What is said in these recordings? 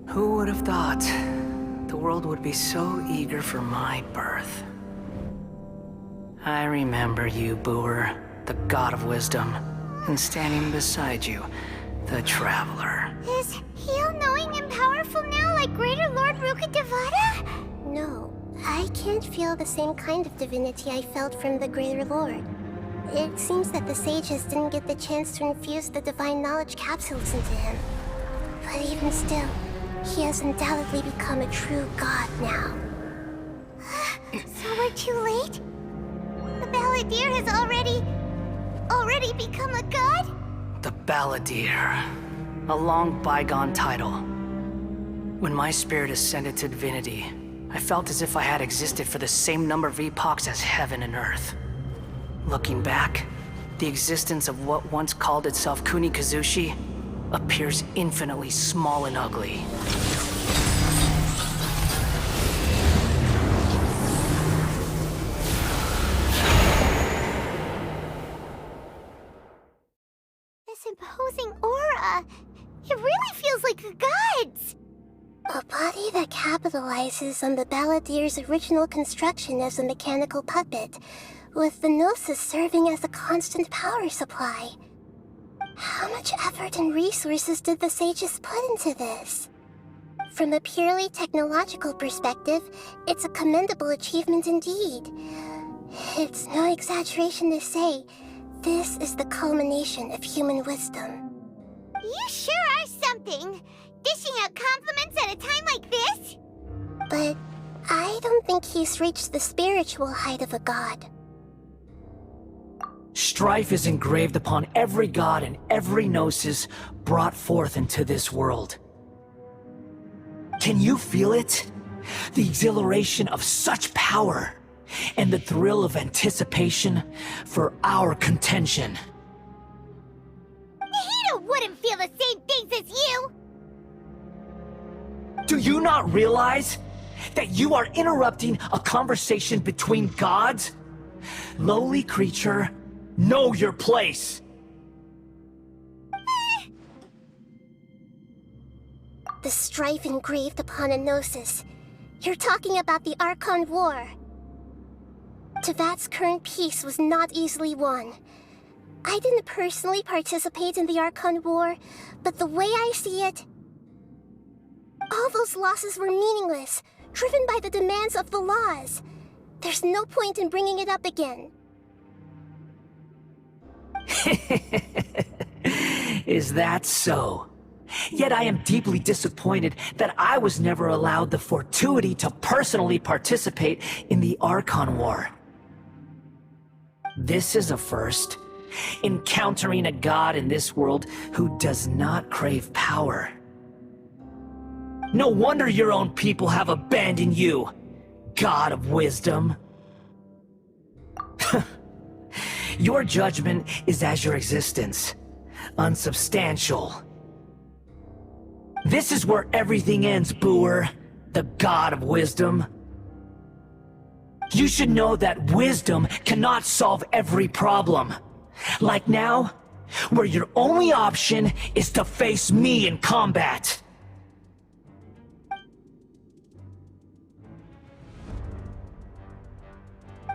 Who would have thought the world would be so eager for my birth? I remember you, Booer, the god of wisdom, and standing beside you, the traveler. Is he all-knowing and powerful now like Greater Lord Rukkhadevata? No, I can't feel the same kind of divinity I felt from the Greater Lord. It seems that the sages didn't get the chance to infuse the divine knowledge capsules into him. But even still, he has undoubtedly become a true god now. So we're too late? The Balladeer has already become a god? The Balladeer. A long bygone title. When my spirit ascended to divinity, I felt as if I had existed for the same number of epochs as heaven and earth. Looking back, the existence of what once called itself Kunikazushi appears infinitely small and ugly. This imposing aura, it really feels like a god's. A body that capitalizes on the Balladeer's original construction as a mechanical puppet, with the Gnosis serving as a constant power supply. How much effort and resources did the sages put into this? From a purely technological perspective, it's a commendable achievement indeed. It's no exaggeration to say, this is the culmination of human wisdom. You sure are something! Dishing out compliments at a time like this? But I don't think he's reached the spiritual height of a god. Strife is engraved upon every god and every gnosis brought forth into this world. Can you feel it? The exhilaration of such power, and the thrill of anticipation for our contention. Nahida wouldn't feel the same things as you! Do you not realize that you are interrupting a conversation between gods? Lowly creature, know your place! The strife engraved upon a gnosis. You're talking about the Archon War. Tevat's current peace was not easily won. I didn't personally participate in the Archon War, but the way I see it, all those losses were meaningless, driven by the demands of the laws. There's no point in bringing it up again. Is that so? Yet I am deeply disappointed that I was never allowed the fortuity to personally participate in the Archon War. This is a first. Encountering a god in this world who does not crave power. No wonder your own people have abandoned you, god of wisdom. Your judgment is as your existence, unsubstantial. This is where everything ends, Booer, the god of wisdom. You should know that wisdom cannot solve every problem. Like now, where your only option is to face me in combat.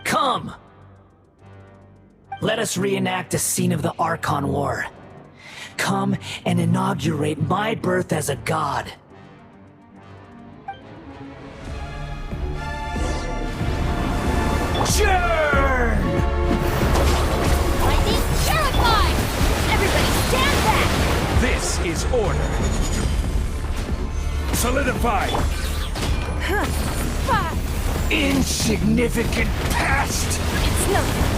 Come! Let us reenact a scene of the Archon War. Come and inaugurate my birth as a god. Churn! Lightning terrified! Everybody stand back! This is order. Solidify! Insignificant past! It's nothing.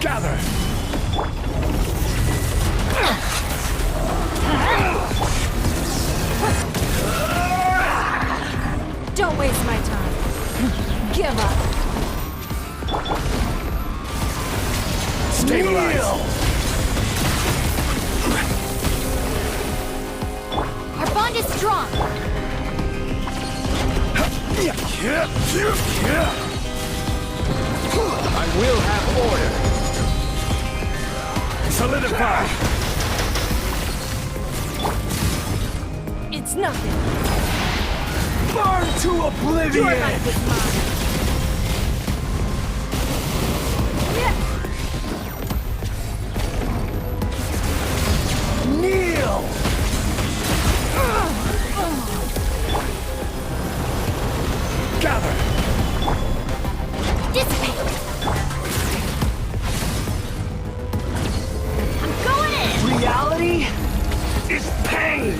Gather! Don't waste my time. Give up. Stabilize! Our bond is strong. I will have order. Solidify! It's nothing. Burn to oblivion! Your life is mine. Kneel! Gather! Dissipate. I'm going in. Reality is pain!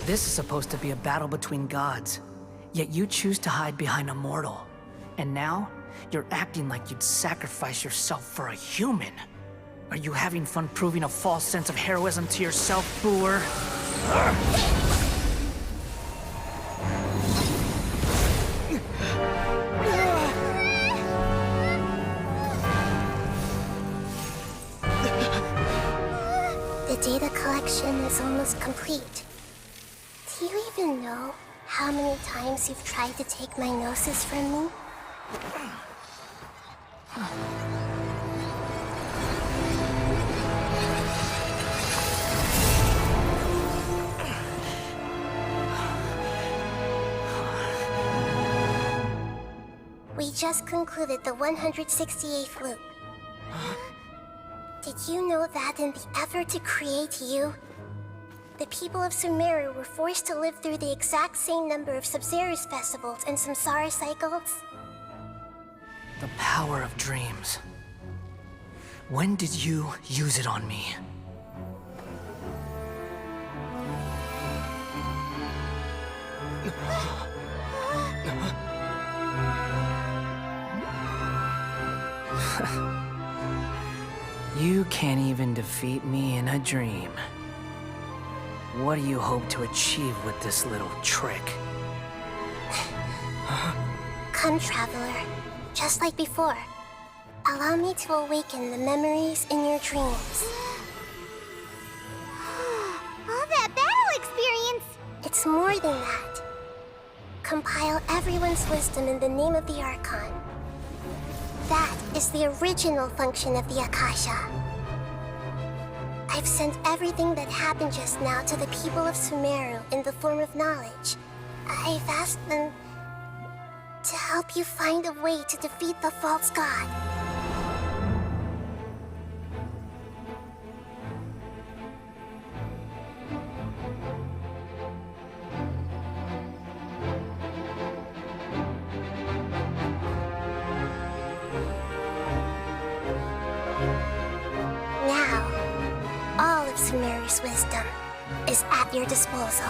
This is supposed to be a battle between gods, yet you choose to hide behind a mortal. And now, you're acting like you'd sacrifice yourself for a human. Are you having fun proving a false sense of heroism to yourself, Booer? The data collection is almost complete. Do you even know how many times you've tried to take my gnosis from me? We just concluded the 168th loop. Did you know that in the effort to create you, the people of Sumeru were forced to live through the exact same number of Sub-Zerus festivals and samsara cycles? The power of dreams. When did you use it on me? You can't even defeat me in a dream. What do you hope to achieve with this little trick? Come, Traveler. Just like before. Allow me to awaken the memories in your dreams. All that battle experience! It's more than that. Compile everyone's wisdom in the name of the Archon. That is the original function of the Akasha. I've sent everything that happened just now to the people of Sumeru in the form of knowledge. I've asked them to help you find a way to defeat the false god. God's wisdom is at your disposal.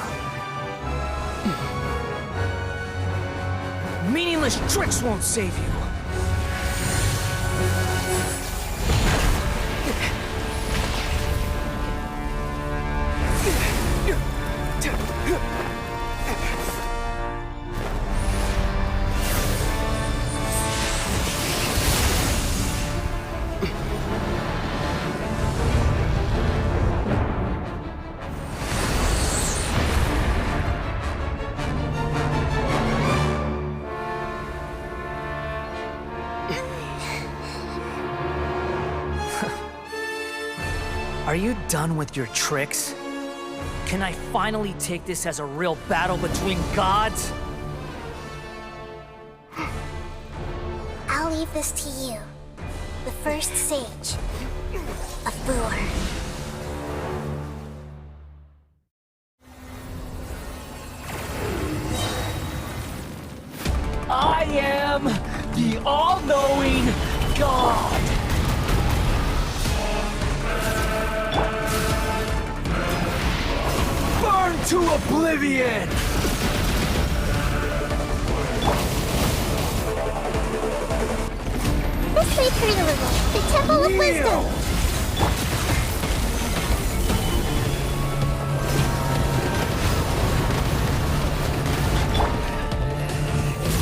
Meaningless tricks won't save you. Are you done with your tricks? Can I finally take this as a real battle between gods? I'll leave this to you, the first sage of Boor. I am the all-knowing God! Burn to oblivion! This may hurt a little. The Temple of Wisdom!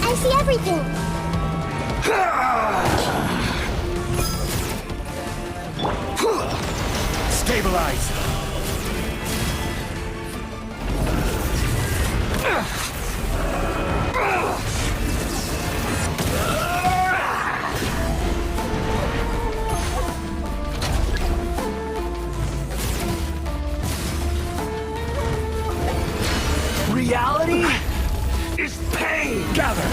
I see everything! Stabilize! Reality is pain! Gather!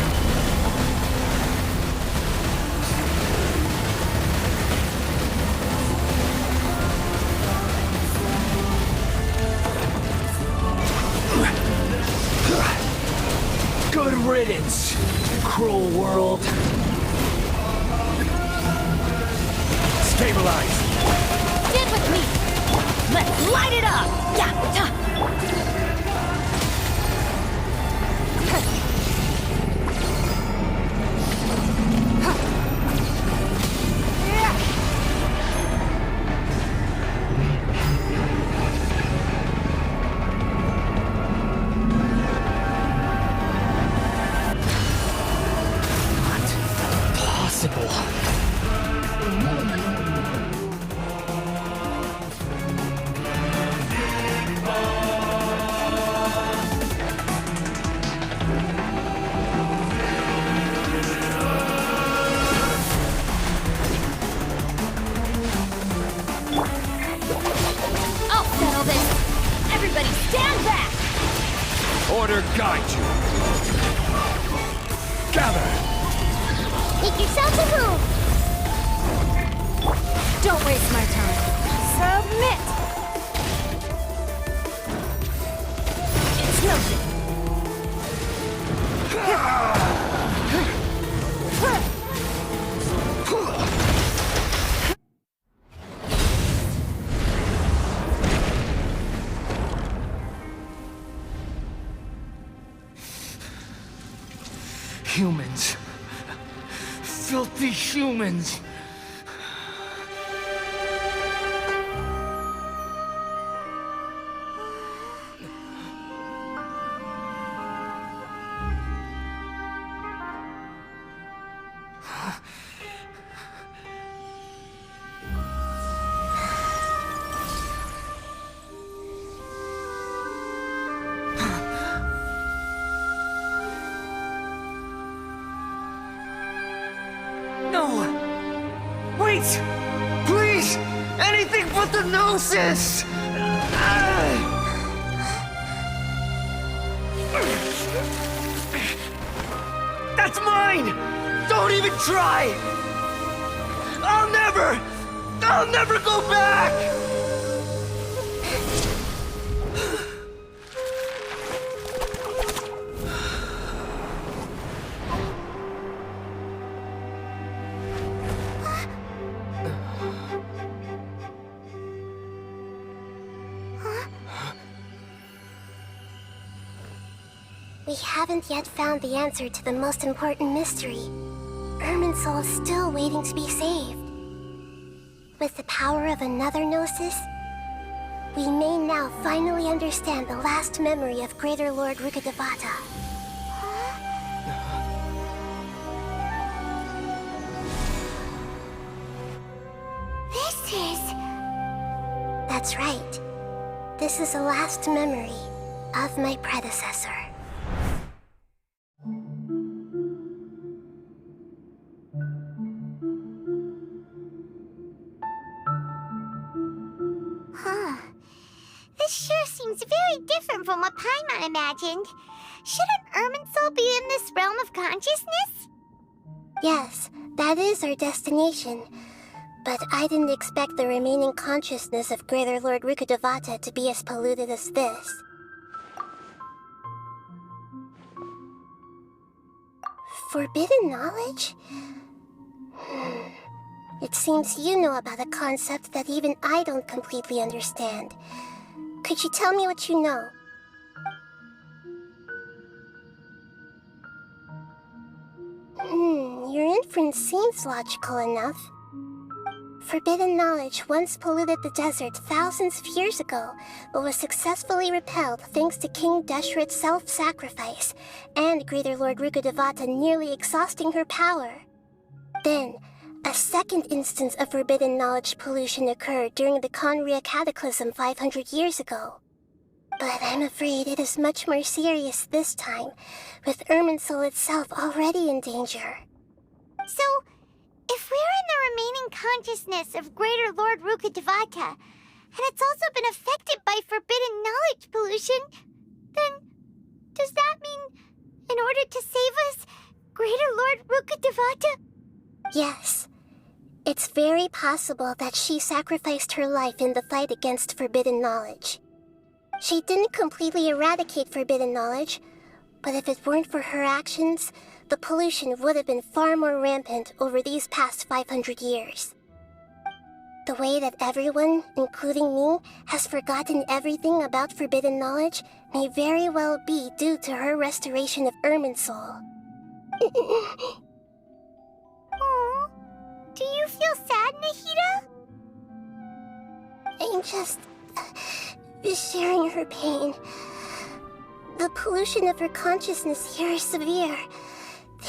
Good riddance, cruel world. Stabilize! Get with me! Let's light it up! Yeah! Ta. Order guide you. Gather. Make yourself a move! Don't waste my time. Submit! It's nothing. Humans. Filthy humans. Wait! Please! Anything but the gnosis! That's mine! Don't even try! I'll never go back! We haven't yet found the answer to the most important mystery. Irminsul is still waiting to be saved. With the power of another Gnosis, we may now finally understand the last memory of Greater Lord Rukkhadevata. This is... That's right. This is the last memory of my predecessor. Huh. This sure seems very different from what Paimon imagined. Shouldn't Irminsul be in this realm of consciousness? Yes, that is our destination. But I didn't expect the remaining consciousness of Greater Lord Rukkhadevata to be as polluted as this. Forbidden knowledge? It seems you know about a concept that even I don't completely understand. Could you tell me what you know? Your inference seems logical enough. Forbidden knowledge once polluted the desert thousands of years ago, but was successfully repelled thanks to King Deshret's self-sacrifice, and Greater Lord Rukkhadevata nearly exhausting her power. Then, a second instance of forbidden knowledge pollution occurred during the Conria Cataclysm 500 years ago. But I'm afraid it is much more serious this time, with Irminsul itself already in danger. So, if we're in the remaining consciousness of Greater Lord Rukkhadevata, and it's also been affected by forbidden knowledge pollution, then does that mean, in order to save us, Greater Lord Rukkhadevata? Yes. It's very possible that she sacrificed her life in the fight against forbidden knowledge. She didn't completely eradicate forbidden knowledge, but if it weren't for her actions, the pollution would have been far more rampant over these past 500 years. The way that everyone, including me, has forgotten everything about forbidden knowledge may very well be due to her restoration of Irminsul. Oh, do you feel sad, Nahida? I'm just sharing her pain. The pollution of her consciousness here is severe.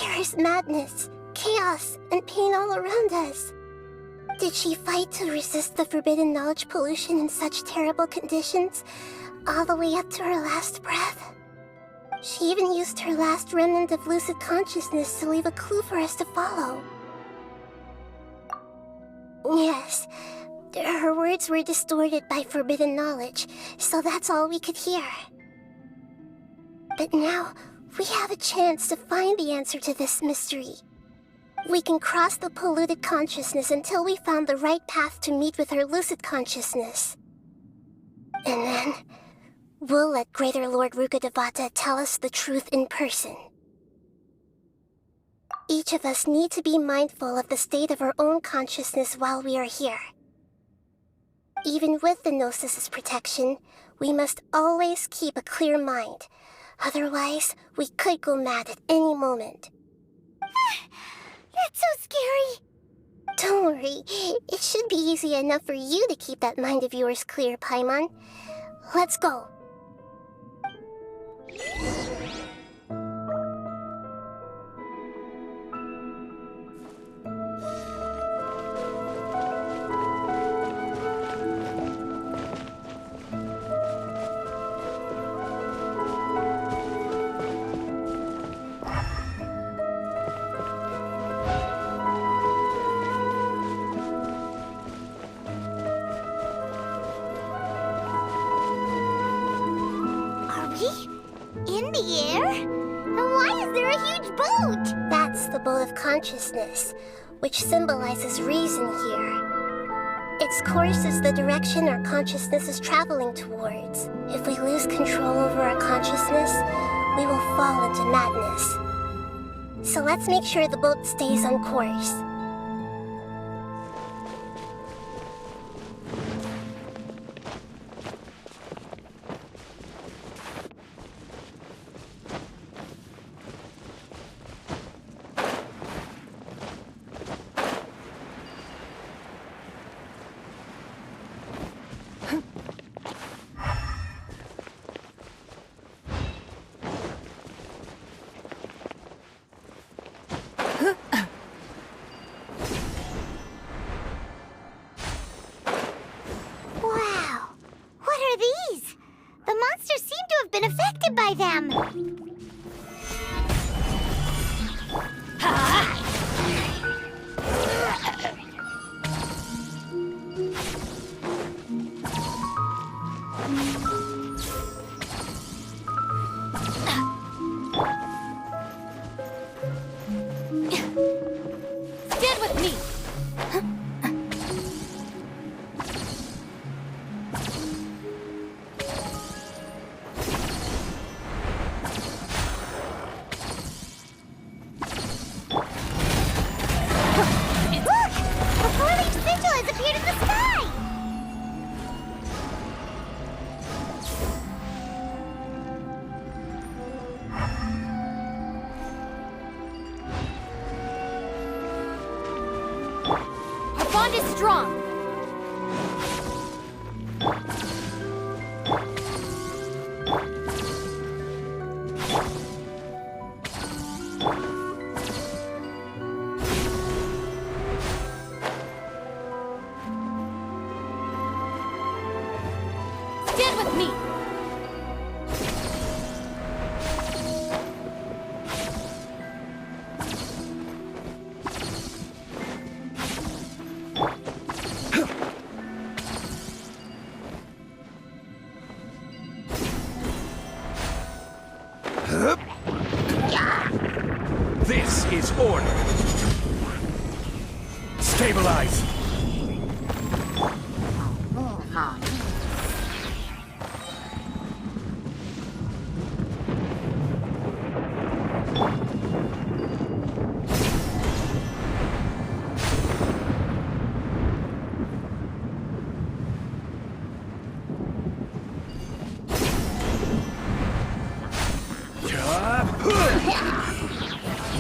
There is madness, chaos, and pain all around us. Did she fight to resist the forbidden knowledge pollution in such terrible conditions, all the way up to her last breath? She even used her last remnant of lucid consciousness to leave a clue for us to follow. Yes, her words were distorted by forbidden knowledge, so that's all we could hear. But now, we have a chance to find the answer to this mystery. We can cross the polluted consciousness until we found the right path to meet with her lucid consciousness. And then, we'll let Greater Lord Rukkhadevata tell us the truth in person. Each of us need to be mindful of the state of our own consciousness while we are here. Even with the Gnosis' protection, we must always keep a clear mind. Otherwise, we could go mad at any moment. That's so scary. Don't worry, it should be easy enough for you to keep that mind of yours clear, Paimon. Let's go. In the air? And why is there a huge boat? That's the boat of consciousness, which symbolizes reason here. Its course is the direction our consciousness is traveling towards. If we lose control over our consciousness, we will fall into madness. So let's make sure the boat stays on course. Stand with me! Look! A four-leaf sigil has appeared in the sky! Our bond is strong! Stand with me! This is order. Stabilize.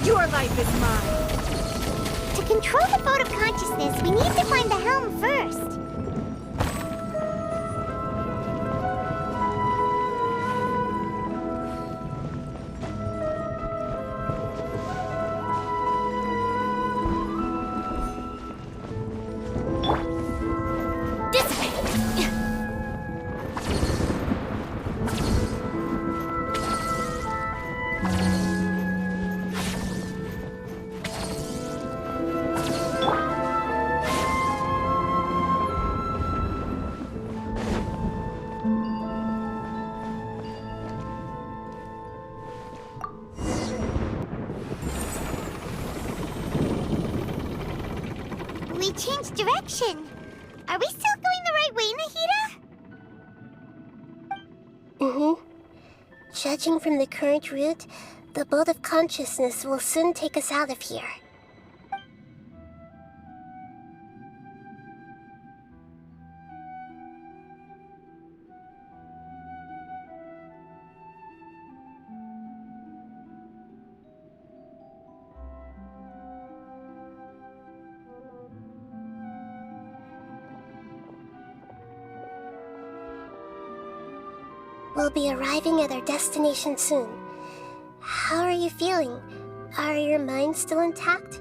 Your life is mine! To control the boat of consciousness, we need to find the helm first. Dissipate! We changed direction. Are we still going the right way, Nahida? Mm-hmm. Judging from the current route, the boat of consciousness will soon take us out of here. We'll be arriving at our destination soon. How are you feeling? Are your minds still intact?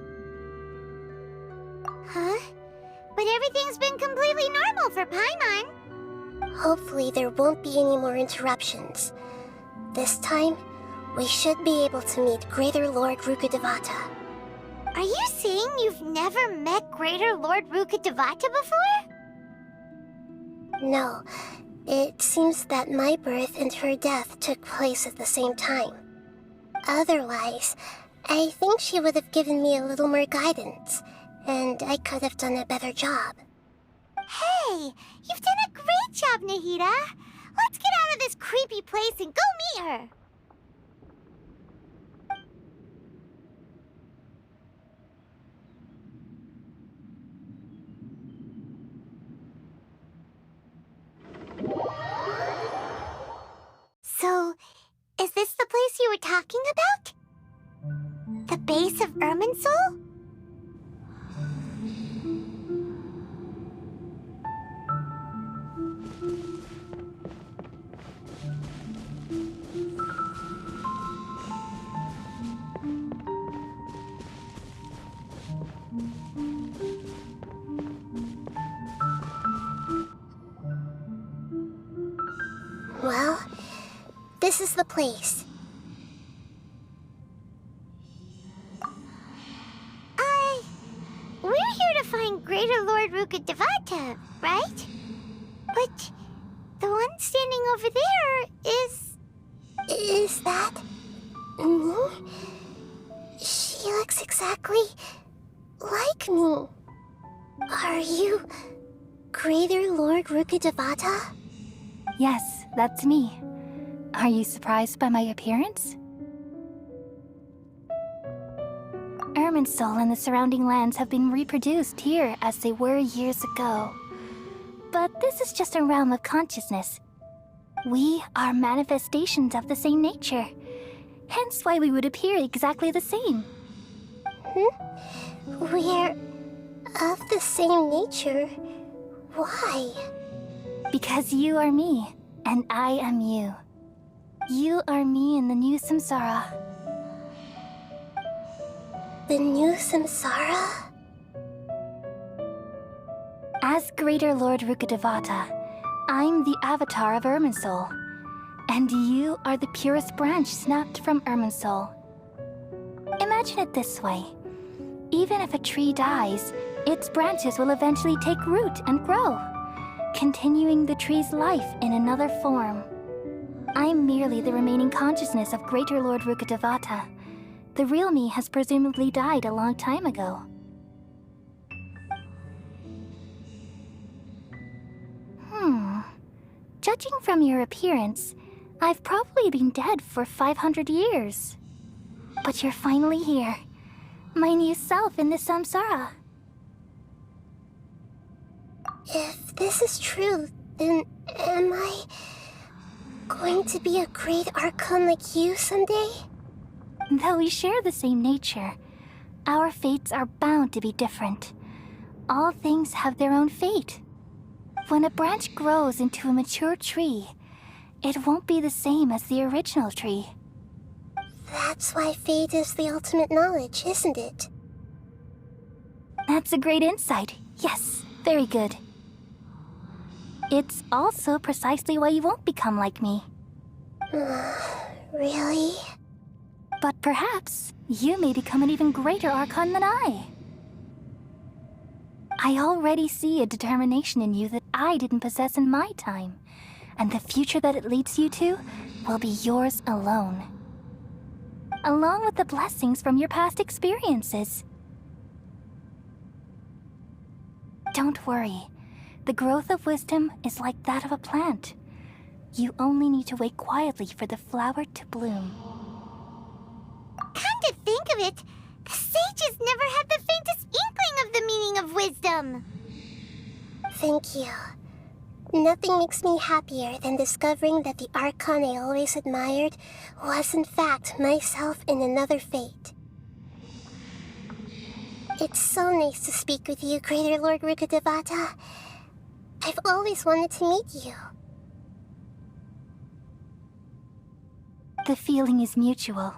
Huh? But everything's been completely normal for Paimon. Hopefully there won't be any more interruptions. This time, we should be able to meet Greater Lord Rukkhadevata. Are you saying you've never met Greater Lord Rukkhadevata before? No, it seems that my birth and her death took place at the same time. Otherwise, I think she would have given me a little more guidance, and I could have done a better job. Hey, you've done a great job, Nahida. Let's get out of this creepy place and go meet her. So, is this the place you were talking about? The base of Irminsul? Well, this is the place. We're here to find Greater Lord Rukkhadevata, right? But the one standing over there is... Is that... me? She looks exactly like me. Are you Greater Lord Rukkhadevata? Yes, that's me. Are you surprised by my appearance? Irminsul and the surrounding lands have been reproduced here as they were years ago. But this is just a realm of consciousness. We are manifestations of the same nature. Hence why we would appear exactly the same. We're of the same nature. Why? Because you are me, and I am you. You are me in the new samsara. The new samsara? As Greater Lord Rukkhadevata, I'm the avatar of Irminsul, and you are the purest branch snapped from Irminsul. Imagine it this way. Even if a tree dies, its branches will eventually take root and grow, continuing the tree's life in another form. I'm merely the remaining consciousness of Greater Lord Rukkhadevata. The real me has presumably died a long time ago. Judging from your appearance, I've probably been dead for 500 years. But you're finally here. My new self in the samsara. If this is true, then am I going to be a great Archon like you someday? Though we share the same nature, our fates are bound to be different. All things have their own fate. When a branch grows into a mature tree, it won't be the same as the original tree. That's why fate is the ultimate knowledge, isn't it? That's a great insight. Yes, very good. It's also precisely why you won't become like me. Really? But perhaps you may become an even greater Archon than I. I already see a determination in you that I didn't possess in my time, and the future that it leads you to will be yours alone. Along with the blessings from your past experiences. Don't worry. The growth of wisdom is like that of a plant. You only need to wait quietly for the flower to bloom. Come to think of it, the sages never had the faintest inkling of the meaning of wisdom. Thank you. Nothing makes me happier than discovering that the Archon I always admired was in fact myself in another fate. It's so nice to speak with you, Greater Lord Rukkhadevata. I've always wanted to meet you. The feeling is mutual.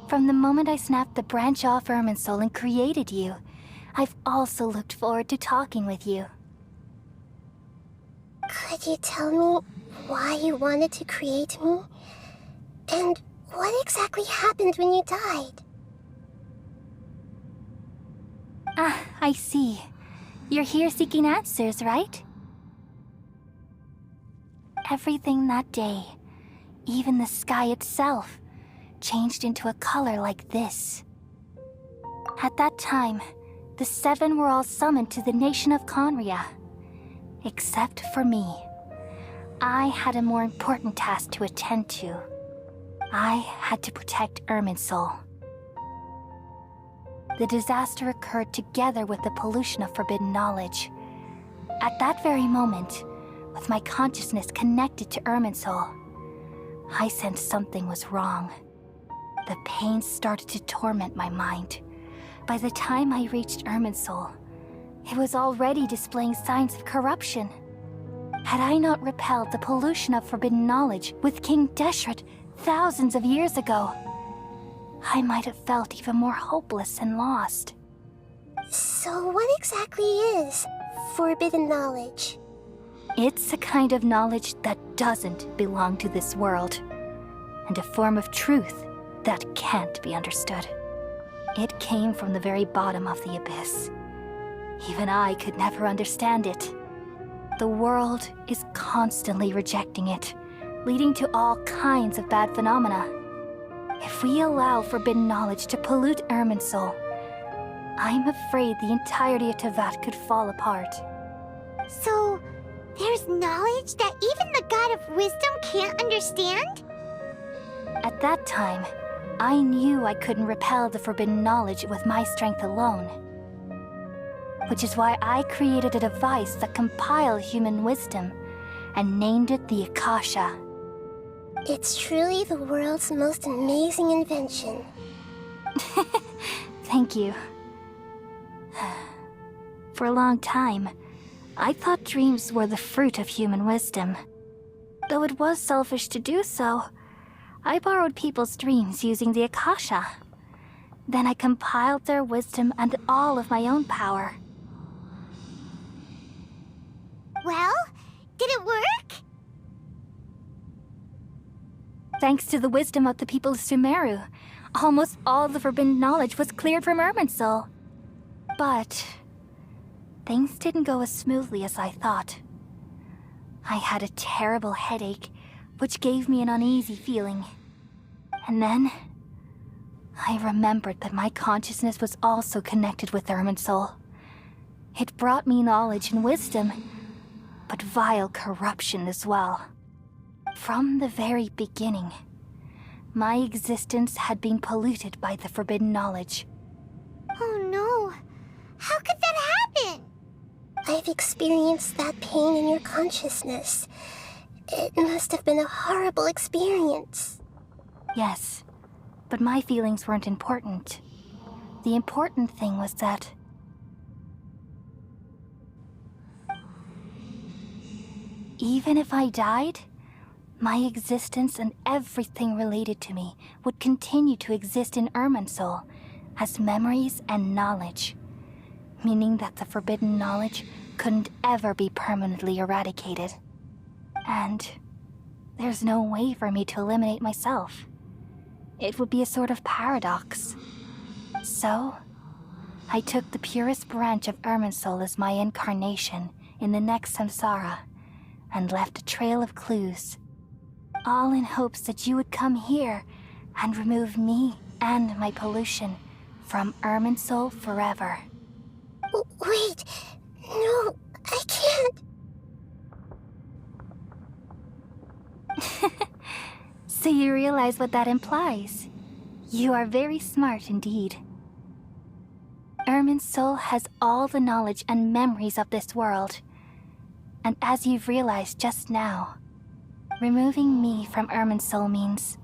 From the moment I snapped the branch off Irminsul and created you, I've also looked forward to talking with you. Could you tell me why you wanted to create me? And what exactly happened when you died? Ah, I see. You're here seeking answers, right? Everything that day, even the sky itself, changed into a color like this. At that time, the seven were all summoned to the nation of Conria. Except for me. I had a more important task to attend to. I had to protect Irminsul. The disaster occurred together with the pollution of forbidden knowledge. At that very moment, with my consciousness connected to Irminsul, I sensed something was wrong. The pain started to torment my mind. By the time I reached Irminsul, it was already displaying signs of corruption. Had I not repelled the pollution of forbidden knowledge with King Deshret thousands of years ago, I might have felt even more hopeless and lost. So what exactly is forbidden knowledge? It's a kind of knowledge that doesn't belong to this world, and a form of truth that can't be understood. It came from the very bottom of the abyss. Even I could never understand it. The world is constantly rejecting it, leading to all kinds of bad phenomena. If we allow forbidden knowledge to pollute Irminsul, I'm afraid the entirety of Teyvat could fall apart. So, there's knowledge that even the God of Wisdom can't understand? At that time, I knew I couldn't repel the forbidden knowledge with my strength alone. Which is why I created a device that compiled human wisdom and named it the Akasha. It's truly the world's most amazing invention. Thank you. For a long time, I thought dreams were the fruit of human wisdom. Though it was selfish to do so, I borrowed people's dreams using the Akasha. Then I compiled their wisdom and all of my own power. Well, did it work? Thanks to the wisdom of the people of Sumeru, almost all the forbidden knowledge was cleared from Irminsul. But things didn't go as smoothly as I thought. I had a terrible headache, which gave me an uneasy feeling. And then I remembered that my consciousness was also connected with Irminsul. It brought me knowledge and wisdom, but vile corruption as well. From the very beginning, my existence had been polluted by the forbidden knowledge. Oh no. How could that happen? I've experienced that pain in your consciousness. It must have been a horrible experience. Yes, but my feelings weren't important. The important thing was that even if I died, my existence and everything related to me would continue to exist in Irminsul as memories and knowledge, meaning that the forbidden knowledge couldn't ever be permanently eradicated. And there's no way for me to eliminate myself. It would be a sort of paradox. So, I took the purest branch of Irminsul as my incarnation in the next samsara, and left a trail of clues, all in hopes that you would come here and remove me and my pollution from Irminsul forever. Wait, no, I can't. So you realize what that implies. You are very smart indeed. Irminsul has all the knowledge and memories of this world. And as you've realized just now, removing me from Irminsul means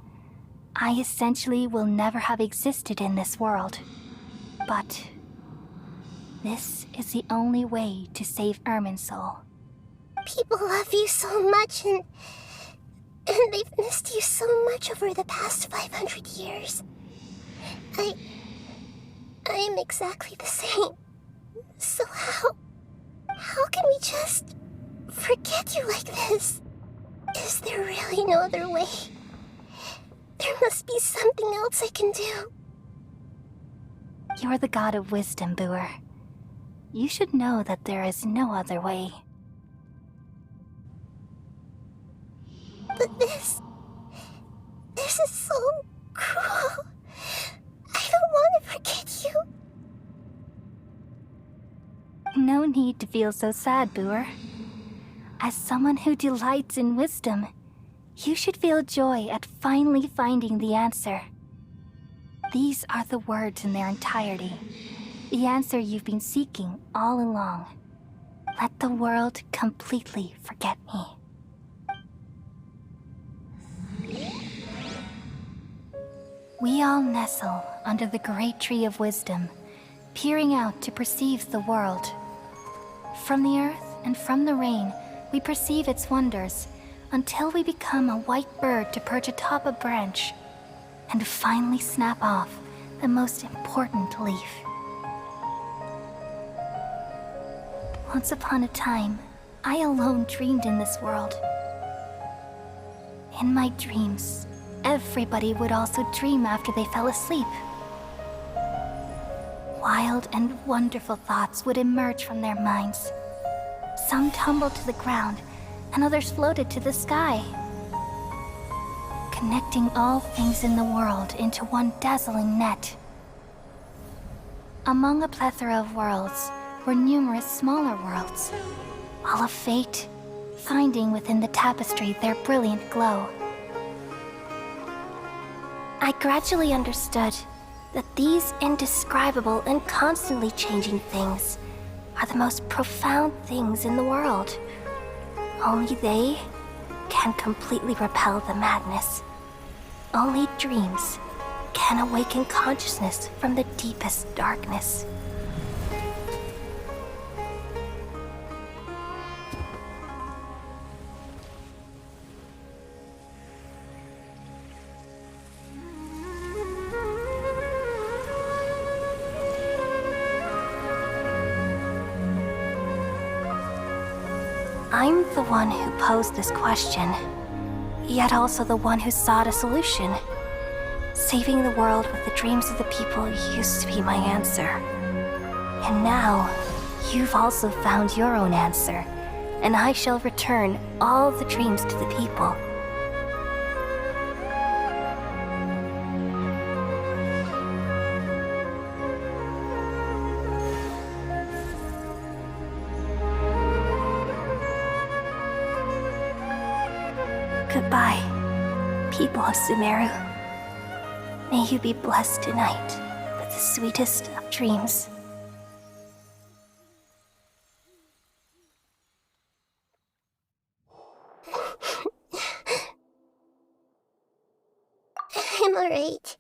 I essentially will never have existed in this world. But this is the only way to save Irminsul. People love you so much, and they've missed you so much over the past 500 years. I am exactly the same. So how can we just forget you like this? Is there really no other way? There must be something else I can do. You're the god of wisdom, Booer. You should know that there is no other way. But this is so cruel. I don't want to forget you. No need to feel so sad, Booer. As someone who delights in wisdom, you should feel joy at finally finding the answer. These are the words in their entirety. The answer you've been seeking all along. Let the world completely forget me. We all nestle under the great tree of wisdom, peering out to perceive the world. From the earth and from the rain, we perceive its wonders, until we become a white bird to perch atop a branch, and finally snap off the most important leaf. Once upon a time, I alone dreamed in this world. In my dreams, everybody would also dream after they fell asleep. Wild and wonderful thoughts would emerge from their minds. Some tumbled to the ground, and others floated to the sky, connecting all things in the world into one dazzling net. Among a plethora of worlds were numerous smaller worlds, all of fate, finding within the tapestry their brilliant glow. I gradually understood that these indescribable and constantly changing things are the most profound things in the world. Only they can completely repel the madness. Only dreams can awaken consciousness from the deepest darkness. I'm the one who posed this question, yet also the one who sought a solution. Saving the world with the dreams of the people used to be my answer. And now, you've also found your own answer, and I shall return all the dreams to the people. Goodbye, people of Sumeru. May you be blessed tonight with the sweetest of dreams. I'm alright.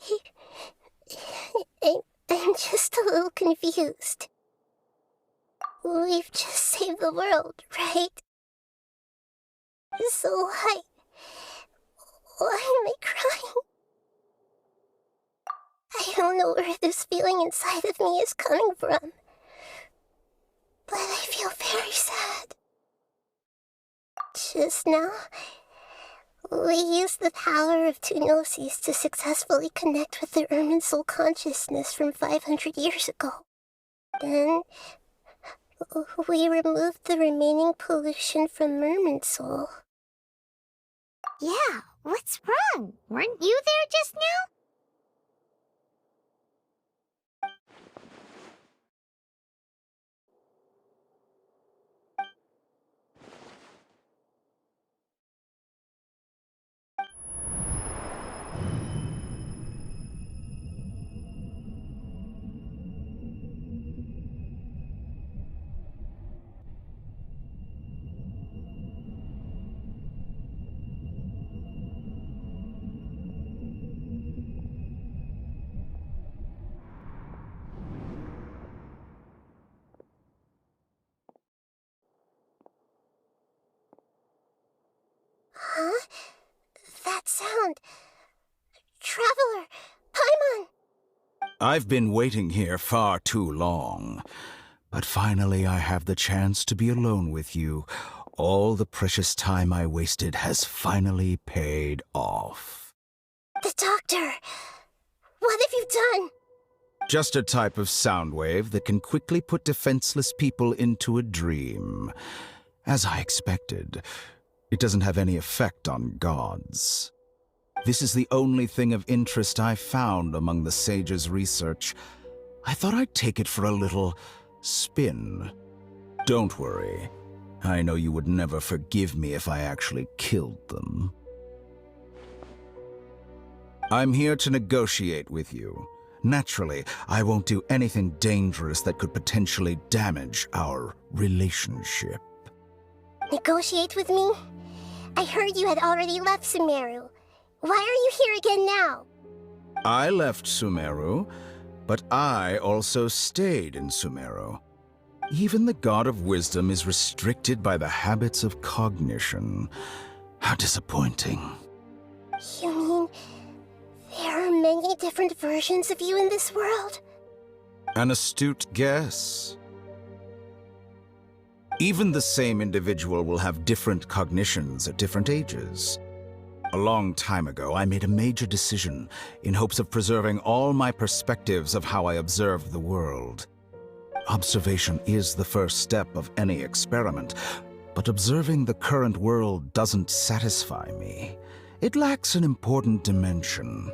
I'm just a little confused. We've just saved the world, right? So why am I crying? I don't know where this feeling inside of me is coming from, but I feel very sad. Just now, we used the power of two gnosis to successfully connect with the Ermin soul consciousness from 500 years ago. Then, we removed the remaining pollution from Ermin soul. Yeah, what's wrong? Weren't you there just now? Huh? That sound. Traveler! Paimon! I've been waiting here far too long. But finally I have the chance to be alone with you. All the precious time I wasted has finally paid off. The doctor! What have you done? Just a type of sound wave that can quickly put defenseless people into a dream. As I expected, it doesn't have any effect on gods. This is the only thing of interest I found among the sage's research. I thought I'd take it for a little spin. Don't worry. I know you would never forgive me if I actually killed them. I'm here to negotiate with you. Naturally, I won't do anything dangerous that could potentially damage our relationship. Negotiate with me? I heard you had already left Sumeru. Why are you here again now? I left Sumeru, but I also stayed in Sumeru. Even the God of Wisdom is restricted by the habits of cognition. How disappointing. You mean there are many different versions of you in this world? An astute guess. Even the same individual will have different cognitions at different ages. A long time ago, I made a major decision in hopes of preserving all my perspectives of how I observed the world. Observation is the first step of any experiment, but observing the current world doesn't satisfy me. It lacks an important dimension,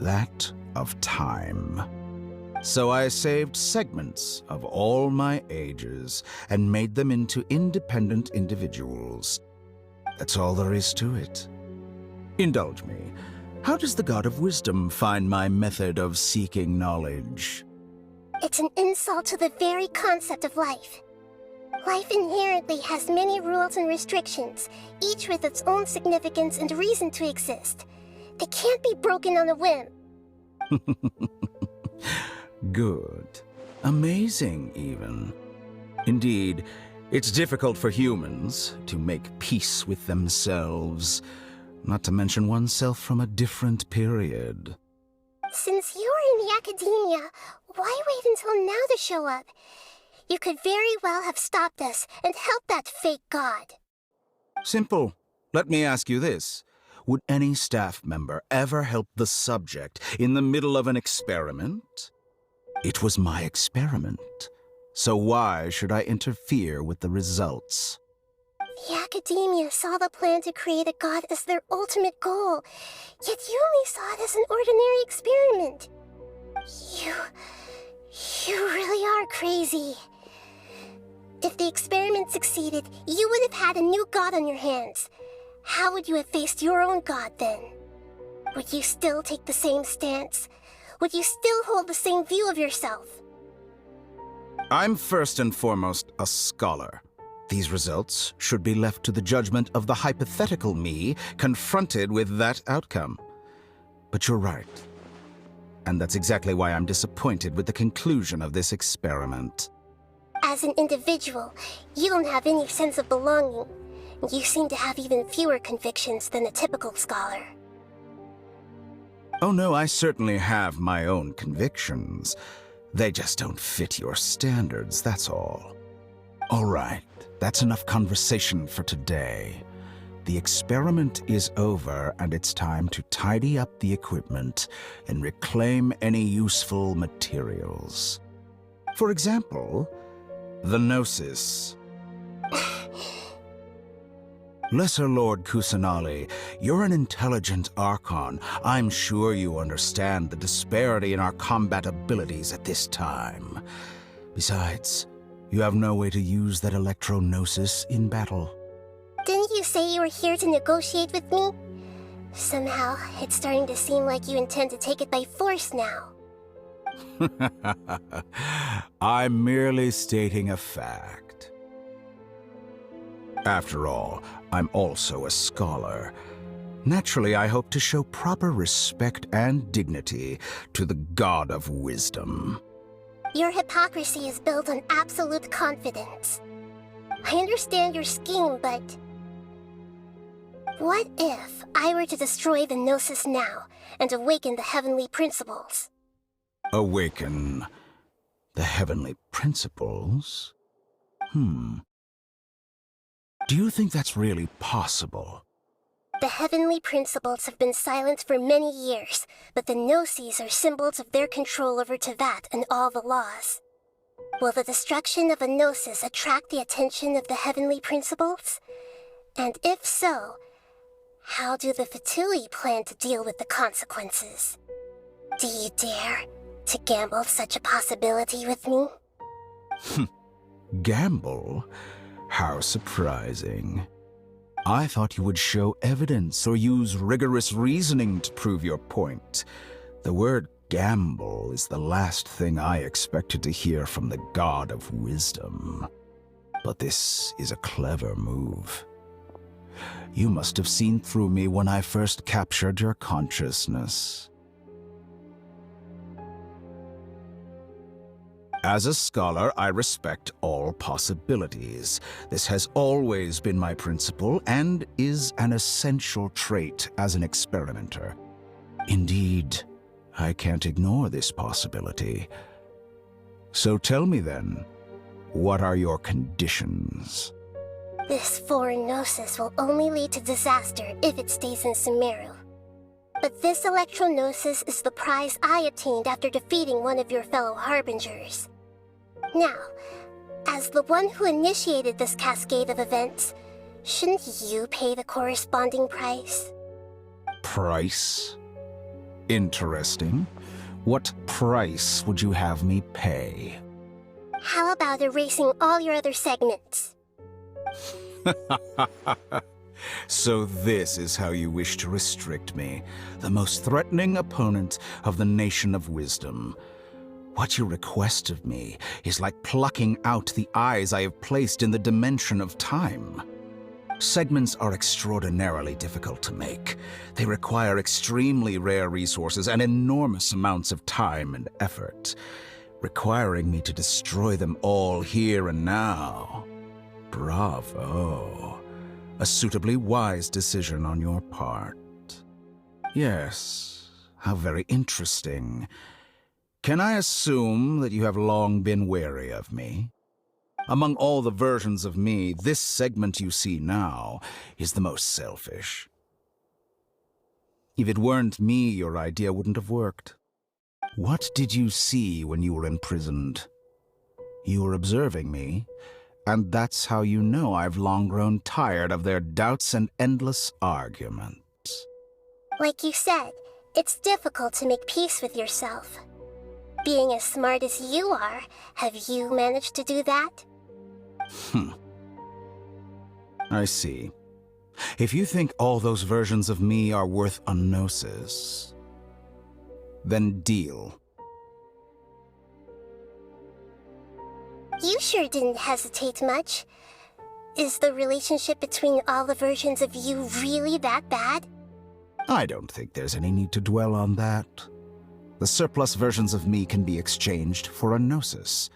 that of time. So I saved segments of all my ages and made them into independent individuals. That's all there is to it. Indulge me. How does the God of Wisdom find my method of seeking knowledge? It's an insult to the very concept of life. Life inherently has many rules and restrictions, each with its own significance and reason to exist. They can't be broken on a whim. Good. Amazing, even. Indeed, it's difficult for humans to make peace with themselves, not to mention oneself from a different period. Since you're in the academia, why wait until now to show up? You could very well have stopped us and helped that fake god. Simple. Let me ask you this. Would any staff member ever help the subject in the middle of an experiment? It was my experiment. So why should I interfere with the results? The academia saw the plan to create a god as their ultimate goal, yet you only saw it as an ordinary experiment. You really are crazy. If the experiment succeeded, you would have had a new god on your hands. How would you have faced your own god then? Would you still take the same stance? Would you still hold the same view of yourself? I'm first and foremost a scholar. These results should be left to the judgment of the hypothetical me confronted with that outcome. But you're right. And that's exactly why I'm disappointed with the conclusion of this experiment. As an individual, you don't have any sense of belonging. You seem to have even fewer convictions than a typical scholar. Oh no, I certainly have my own convictions. They just don't fit your standards, that's all. All right, that's enough conversation for today. The experiment is over, and it's time to tidy up the equipment and reclaim any useful materials. For example, the Gnosis. Lesser Lord Kusanali, you're an intelligent Archon. I'm sure you understand the disparity in our combat abilities at this time. Besides, you have no way to use that electro-Gnosis in battle. Didn't you say you were here to negotiate with me? Somehow, it's starting to seem like you intend to take it by force now. I'm merely stating a fact. After all, I'm also a scholar. Naturally, I hope to show proper respect and dignity to the God of Wisdom. Your hypocrisy is built on absolute confidence. I understand your scheme, but... what if I were to destroy the Gnosis now and awaken the heavenly principles? Awaken the heavenly principles? Do you think that's really possible? The heavenly principles have been silent for many years, but the Gnosis are symbols of their control over Teyvat and all the laws. Will the destruction of a Gnosis attract the attention of the heavenly principles? And if so, how do the Fatui plan to deal with the consequences? Do you dare to gamble such a possibility with me? Gamble? How surprising. I thought you would show evidence or use rigorous reasoning to prove your point. The word gamble is the last thing I expected to hear from the God of Wisdom. But this is a clever move. You must have seen through me when I first captured your consciousness. As a scholar, I respect all possibilities. This has always been my principle and is an essential trait as an experimenter. Indeed, I can't ignore this possibility. So tell me then, what are your conditions? This foreign Gnosis will only lead to disaster if it stays in Sumeru. But this electro-Gnosis is the prize I obtained after defeating one of your fellow Harbingers. Now, as the one who initiated this cascade of events, shouldn't you pay the corresponding price? Price? Interesting. What price would you have me pay? How about erasing all your other segments? So this is how you wish to restrict me, the most threatening opponent of the Nation of Wisdom. What you request of me is like plucking out the eyes I have placed in the dimension of time. Segments are extraordinarily difficult to make. They require extremely rare resources and enormous amounts of time and effort, requiring me to destroy them all here and now. Bravo. A suitably wise decision on your part. Yes, how very interesting. Can I assume that you have long been wary of me? Among all the versions of me, this segment you see now is the most selfish. If it weren't me, your idea wouldn't have worked. What did you see when you were imprisoned? You were observing me, and that's how you know I've long grown tired of their doubts and endless arguments. Like you said, it's difficult to make peace with yourself. Being as smart as you are, have you managed to do that? I see. If you think all those versions of me are worth a gnosis, then deal. You sure didn't hesitate much. Is the relationship between all the versions of you really that bad? I don't think there's any need to dwell on that. The surplus versions of me can be exchanged for a gnosis.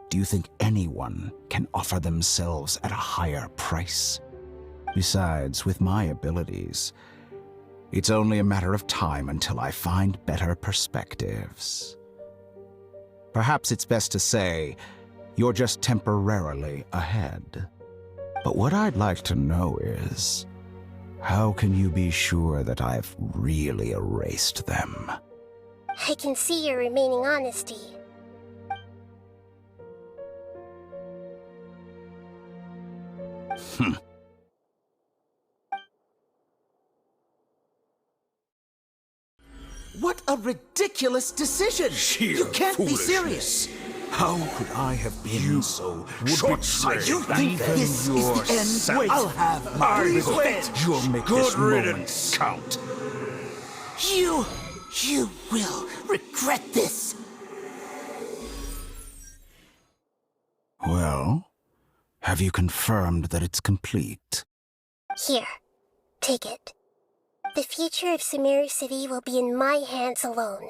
Do you think anyone can offer themselves at a higher price? Besides, with my abilities, it's only a matter of time until I find better perspectives. Perhaps it's best to say, you're just temporarily ahead. But what I'd like to know is, how can you be sure that I've really erased them? I can see your remaining honesty. What a ridiculous decision! Sheer You can't be foolishness. serious! How could I have been so short-sighted. You think this is the end? Wait. I'll have my revenge! You'll make Good this moment riddance. count. You will regret this! Well, have you confirmed that it's complete? Here, take it. The future of Sumeru City will be in my hands alone.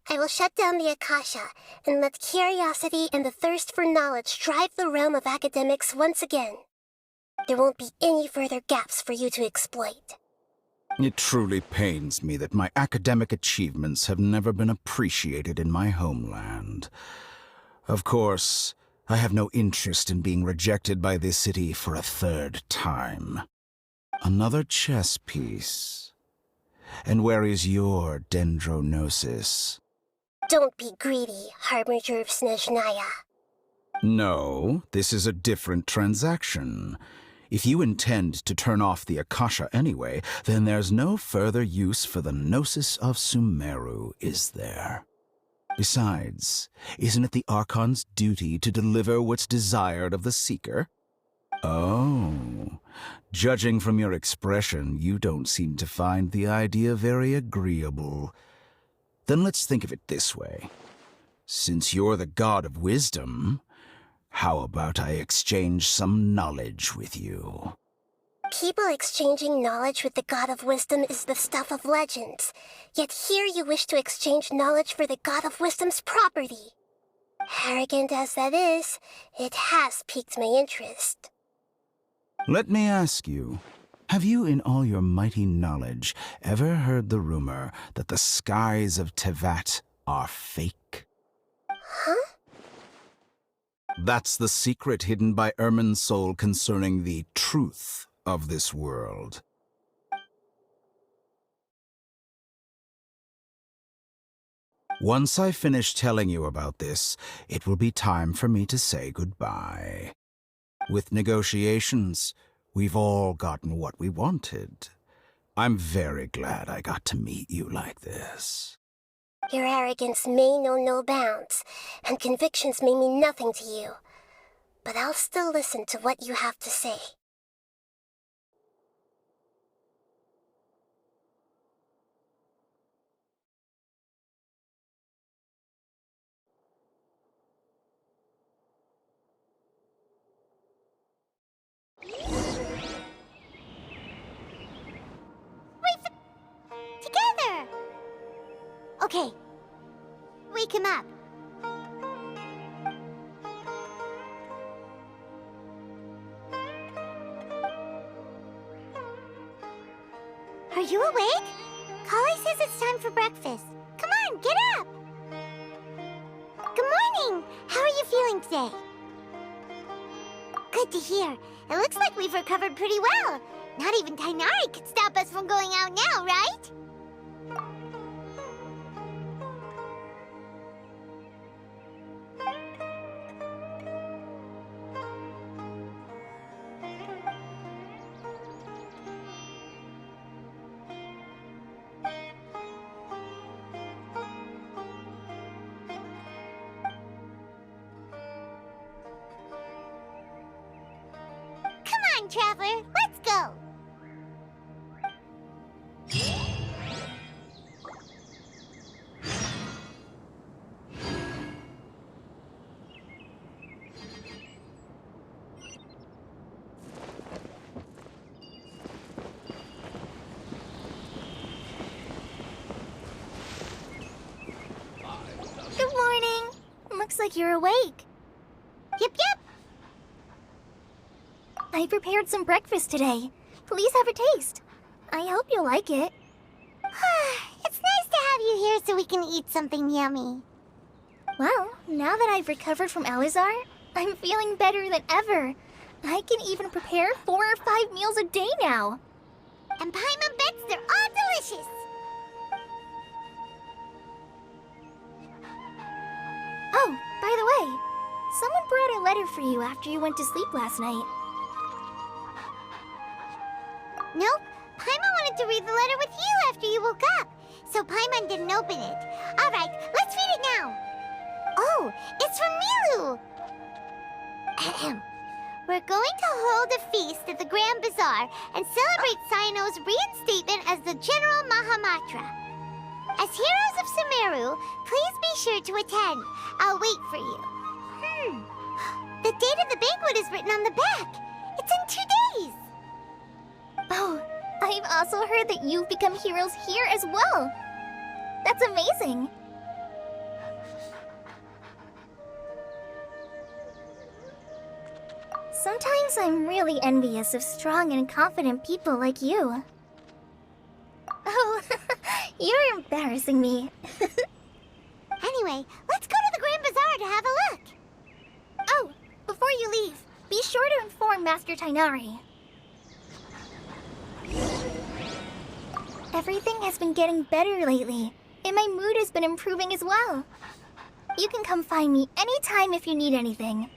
I will shut down the Akasha and let curiosity and the thirst for knowledge drive the realm of academics once again. There won't be any further gaps for you to exploit. It truly pains me that my academic achievements have never been appreciated in my homeland. Of course, I have no interest in being rejected by this city for a third time. Another chess piece. And where is your dendronosis? Don't be greedy, Harbinger of Snezhnaya. No, this is a different transaction. If you intend to turn off the Akasha anyway, then there's no further use for the Gnosis of Sumeru, is there? Besides, isn't it the Archon's duty to deliver what's desired of the Seeker? Oh, judging from your expression, you don't seem to find the idea very agreeable. Then let's think of it this way. Since you're the god of wisdom, how about I exchange some knowledge with you? People exchanging knowledge with the God of Wisdom is the stuff of legends. Yet here you wish to exchange knowledge for the God of Wisdom's property. Arrogant as that is, it has piqued my interest. Let me ask you, have you in all your mighty knowledge ever heard the rumor that the skies of Tevat are fake? Huh? That's the secret hidden by Irminsul concerning the truth of this world. Once I finish telling you about this, it will be time for me to say goodbye. With negotiations, we've all gotten what we wanted. I'm very glad I got to meet you like this. Your arrogance may know no bounds, and convictions may mean nothing to you. But I'll still listen to what you have to say. Together! Okay. Wake him up. Are you awake? Kali says it's time for breakfast. Come on, get up! Good morning! How are you feeling today? Good to hear. It looks like we've recovered pretty well. Not even Tainari could stop us from going out now, right? Come on, Traveler, let's go! Good morning. Looks like you're awake. Yep. I prepared some breakfast today. Please have a taste. I hope you'll like it. It's nice to have you here so we can eat something yummy. Well, now that I've recovered from Alizar, I'm feeling better than ever. I can even prepare 4 or 5 meals a day now. And Paimon bets they're all delicious. Oh, by the way, someone brought a letter for you after you went to sleep last night. Nope. Paimon wanted to read the letter with you after you woke up, so Paimon didn't open it. All right, let's read it now. Oh, it's from Milu. Ahem. We're going to hold a feast at the Grand Bazaar and celebrate Sino's reinstatement as the General Mahamatra. As heroes of Sumeru, please be sure to attend. I'll wait for you. The date of the banquet is written on the back. It's in 2 days. Oh, I've also heard that you've become heroes here as well. That's amazing. Sometimes I'm really envious of strong and confident people like you. Oh, you're embarrassing me. Anyway, let's go to the Grand Bazaar to have a look. Oh, before you leave, be sure to inform Master Tainari. Everything has been getting better lately, and my mood has been improving as well. You can come find me anytime if you need anything.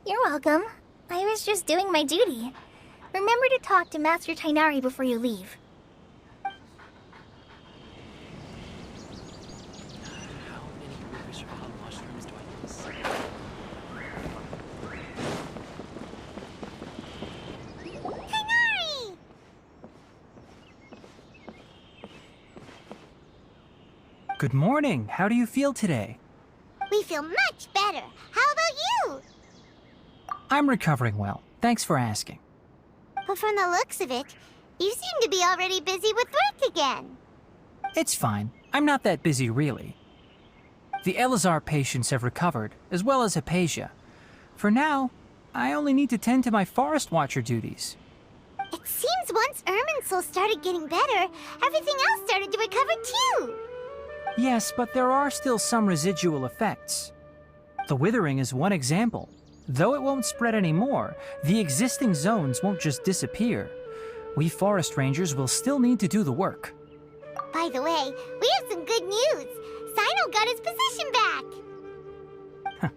You're welcome. I was just doing my duty. Remember to talk to Master Tainari before you leave. Tainari! Good morning. How do you feel today? We feel much better. How about you? I'm recovering well. Thanks for asking. But from the looks of it, you seem to be already busy with work again. It's fine. I'm not that busy, really. The Elazar patients have recovered, as well as Hypatia. For now, I only need to tend to my Forest Watcher duties. It seems once Irminsul started getting better, everything else started to recover too. Yes, but there are still some residual effects. The withering is one example. Though it won't spread anymore, the existing zones won't just disappear. We forest rangers will still need to do the work. By the way, we have some good news. Sino got his position back.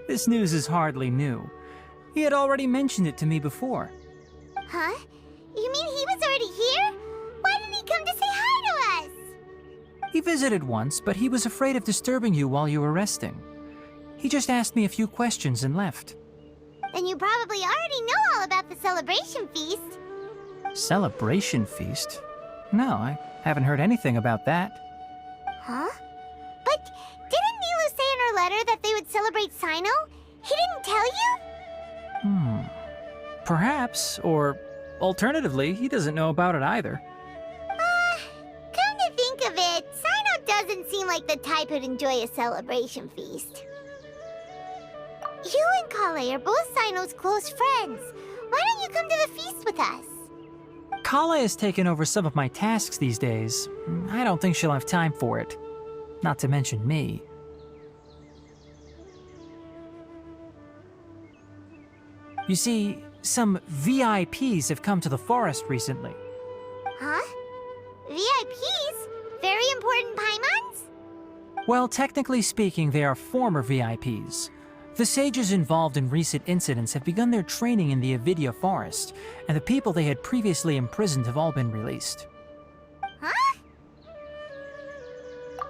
This news is hardly new. He had already mentioned it to me before. Huh? You mean he was already here? Why didn't he come to say hi visited once, but he was afraid of disturbing you while you were resting. He just asked me a few questions and left. Then you probably already know all about the celebration feast. Celebration feast? No, I haven't heard anything about that. Huh? But didn't Nilu say in her letter that they would celebrate Sino? He didn't tell you? Perhaps, or alternatively, he doesn't know about it either. Come to think of it, Sino doesn't seem like the type who'd enjoy a celebration feast. You and Kale are both Sino's close friends. Why don't you come to the feast with us? Kale has taken over some of my tasks these days. I don't think she'll have time for it. Not to mention me. You see, some VIPs have come to the forest recently. Huh? VIPs? Very important Paimons? Well, technically speaking, they are former VIPs. The sages involved in recent incidents have begun their training in the Avidya forest, and the people they had previously imprisoned have all been released. Huh?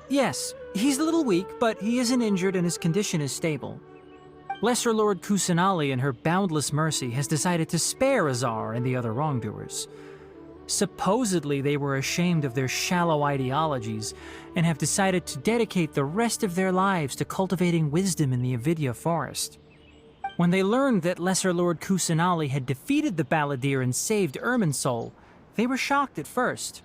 Yes, he's a little weak, but he isn't injured and his condition is stable. Lesser Lord Kusanali, in her boundless mercy, has decided to spare Azar and the other wrongdoers. Supposedly, they were ashamed of their shallow ideologies and have decided to dedicate the rest of their lives to cultivating wisdom in the Avidya forest. When they learned that Lesser Lord Kusanali had defeated the Balladeer and saved Irminsul, they were shocked at first,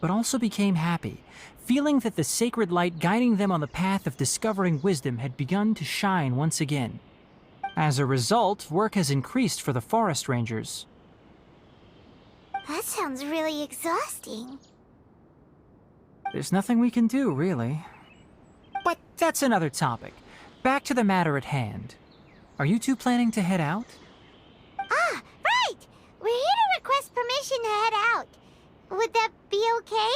but also became happy, feeling that the sacred light guiding them on the path of discovering wisdom had begun to shine once again. As a result, work has increased for the forest rangers. That sounds really exhausting. There's nothing we can do, really. But that's another topic. Back to the matter at hand. Are you two planning to head out? Ah, right! We're here to request permission to head out. Would that be okay?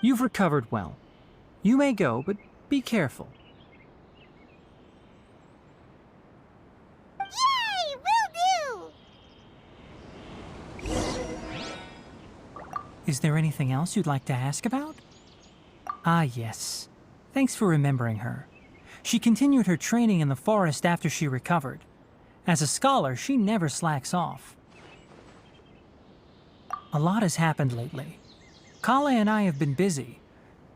You've recovered well. You may go, but be careful. Yay! Will do! Is there anything else you'd like to ask about? Ah, yes. Thanks for remembering her. She continued her training in the forest after she recovered. As a scholar, she never slacks off. A lot has happened lately. Kale and I have been busy,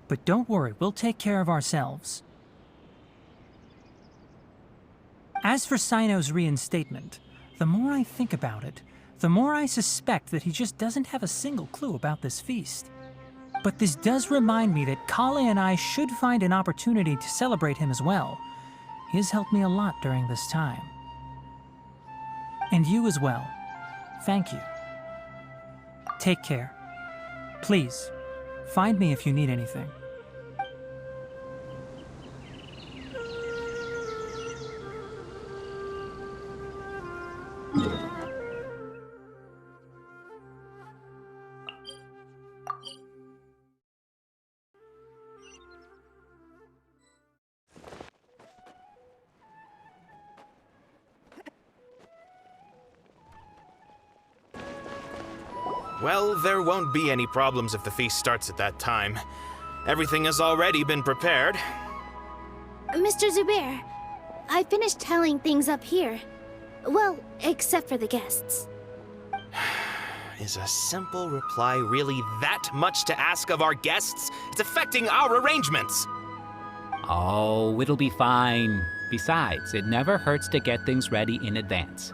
but don't worry, we'll take care of ourselves. As for Sino's reinstatement, the more I think about it, the more I suspect that he just doesn't have a single clue about this feast. But this does remind me that Kale and I should find an opportunity to celebrate him as well. He has helped me a lot during this time. And you as well. Thank you. Take care. Please, find me if you need anything. Well, there won't be any problems if the feast starts at that time. Everything has already been prepared. Mr. Zubair, I finished telling things up here. Well, except for the guests. Is a simple reply really that much to ask of our guests? It's affecting our arrangements. Oh, it'll be fine. Besides, it never hurts to get things ready in advance.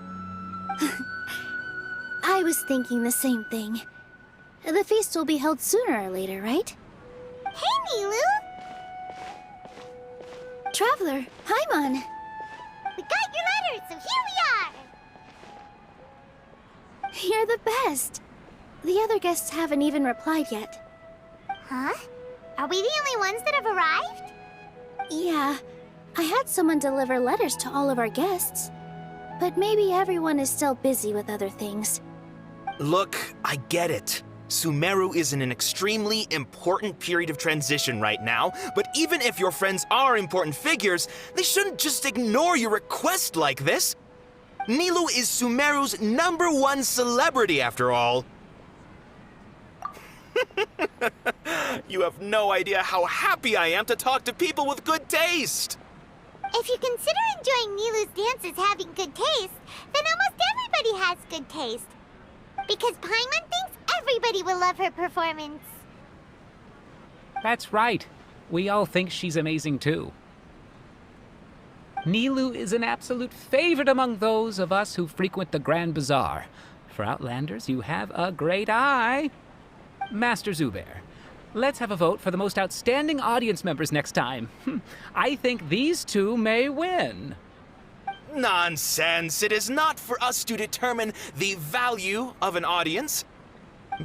I was thinking the same thing. The feast will be held sooner or later, right? Hey, Nilu! Traveler, Paimon! We got your letters, so here we are! You're the best! The other guests haven't even replied yet. Huh? Are we the only ones that have arrived? Yeah, I had someone deliver letters to all of our guests. But maybe everyone is still busy with other things. Look, I get it. Sumeru is in an extremely important period of transition right now, but even if your friends are important figures, they shouldn't just ignore your request like this. Nilu is Sumeru's #1 celebrity, after all. You have no idea how happy I am to talk to people with good taste! If you consider enjoying Nilu's dances having good taste, then almost everybody has good taste. Because Paimon thinks everybody will love her performance. That's right. We all think she's amazing too. Nilu is an absolute favorite among those of us who frequent the Grand Bazaar. For Outlanders, you have a great eye. Master Zubair, let's have a vote for the most outstanding audience members next time. I think these two may win. Nonsense! It is not for us to determine the value of an audience.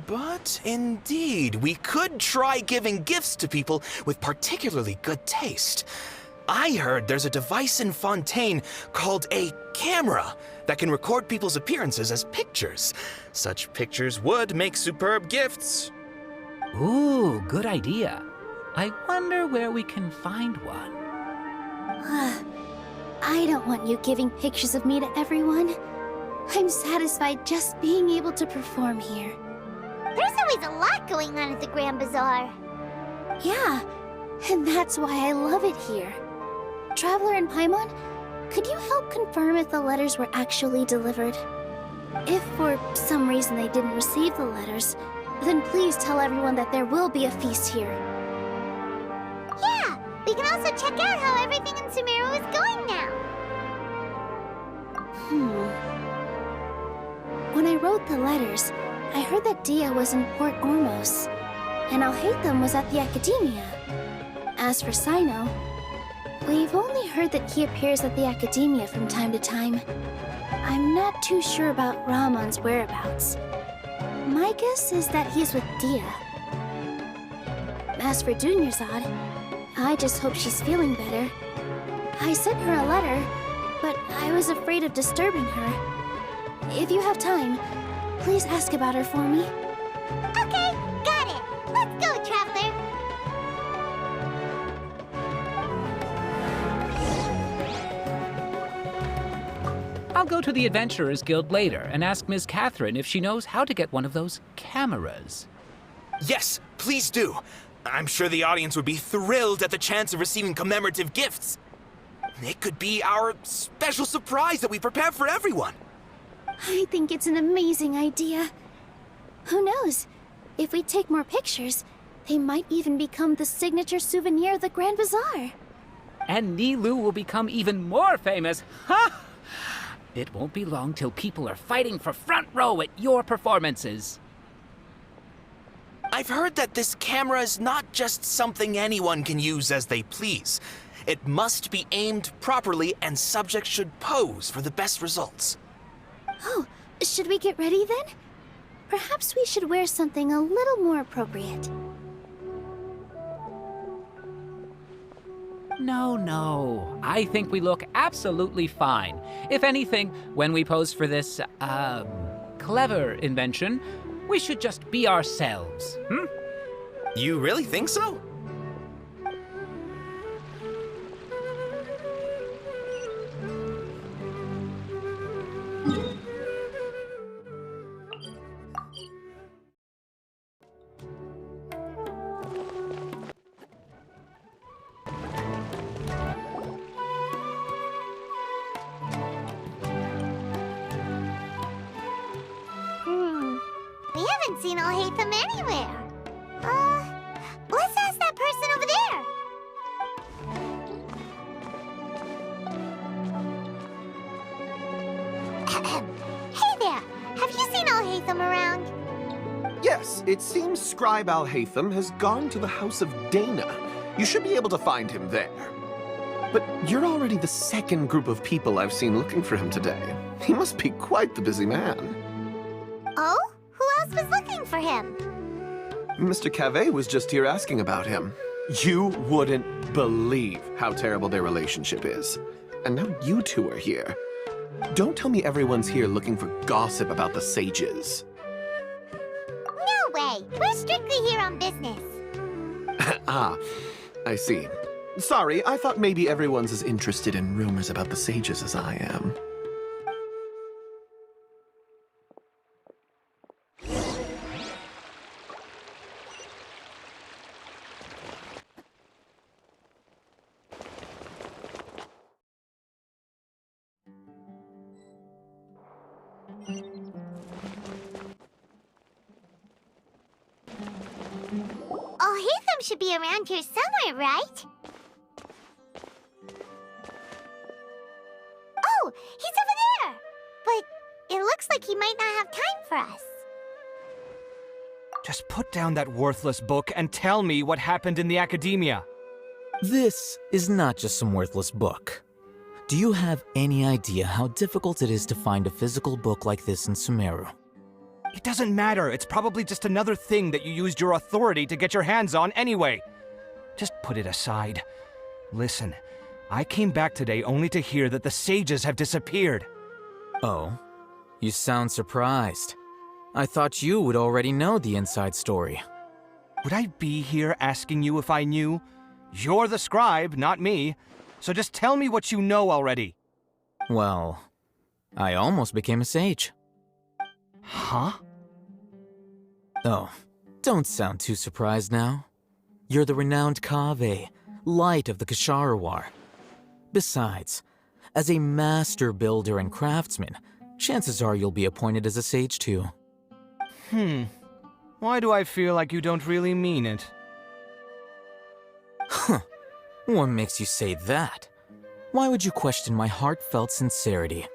But indeed, we could try giving gifts to people with particularly good taste. I heard there's a device in Fontaine called a camera that can record people's appearances as pictures. Such pictures would make superb gifts. Ooh, good idea. I wonder where we can find one. I don't want you giving pictures of me to everyone. I'm satisfied just being able to perform here. There's always a lot going on at the Grand Bazaar. Yeah, and that's why I love it here. Traveler and Paimon, could you help confirm if the letters were actually delivered? If for some reason they didn't receive the letters, then please tell everyone that there will be a feast here. Yeah, we can also check out how everything in Sumeru is going now. When I wrote the letters, I heard that Dia was in Port Ormos, and Alhaitham was at the Academia. As for Sino, we've only heard that he appears at the Academia from time to time. I'm not too sure about Ramon's whereabouts. My guess is that he's with Dia. As for Dunyarzad, I just hope she's feeling better. I sent her a letter, but I was afraid of disturbing her. If you have time, please ask about her for me. Okay, got it. Let's go, Traveler. I'll go to the Adventurers Guild later and ask Ms. Catherine if she knows how to get one of those cameras. Yes, please do. I'm sure the audience would be thrilled at the chance of receiving commemorative gifts. It could be our special surprise that we prepare for everyone. I think it's an amazing idea. Who knows? If we take more pictures, they might even become the signature souvenir of the Grand Bazaar. And Nilu will become even more famous. Ha! It won't be long till people are fighting for front row at your performances. I've heard that this camera is not just something anyone can use as they please. It must be aimed properly, and subjects should pose for the best results. Oh, should we get ready then? Perhaps we should wear something a little more appropriate. No. I think we look absolutely fine. If anything, when we pose for this, clever invention, we should just be ourselves, You really think so? We haven't seen Alhaitham anywhere. Let's ask that person over there. Hey there, have you seen Alhaitham around? Yes, it seems Scribe Alhaitham has gone to the House of Dana. You should be able to find him there. But you're already the second group of people I've seen looking for him today. He must be quite the busy man. Oh? Who else was looking for him? Mr. Cave was just here asking about him. You wouldn't believe how terrible their relationship is. And now you two are here. Don't tell me everyone's here looking for gossip about the sages. No way. We're strictly here on business. Ah, I see. Sorry, I thought maybe everyone's as interested in rumors about the sages as I am. Alhaitham should be around here somewhere, right? Oh, he's over there! But it looks like he might not have time for us. Just put down that worthless book and tell me what happened in the academia. This is not just some worthless book. Do you have any idea how difficult it is to find a physical book like this in Sumeru? It doesn't matter. It's probably just another thing that you used your authority to get your hands on anyway. Just put it aside. Listen, I came back today only to hear that the sages have disappeared. Oh, you sound surprised. I thought you would already know the inside story. Would I be here asking you if I knew? You're the scribe, not me. So just tell me what you know already. Well, I almost became a sage. Huh? Oh, don't sound too surprised now. You're the renowned Kaveh, light of the Ksharawar. Besides, as a master builder and craftsman, chances are you'll be appointed as a sage too. Why do I feel like you don't really mean it? Huh. What makes you say that? Why would you question my heartfelt sincerity?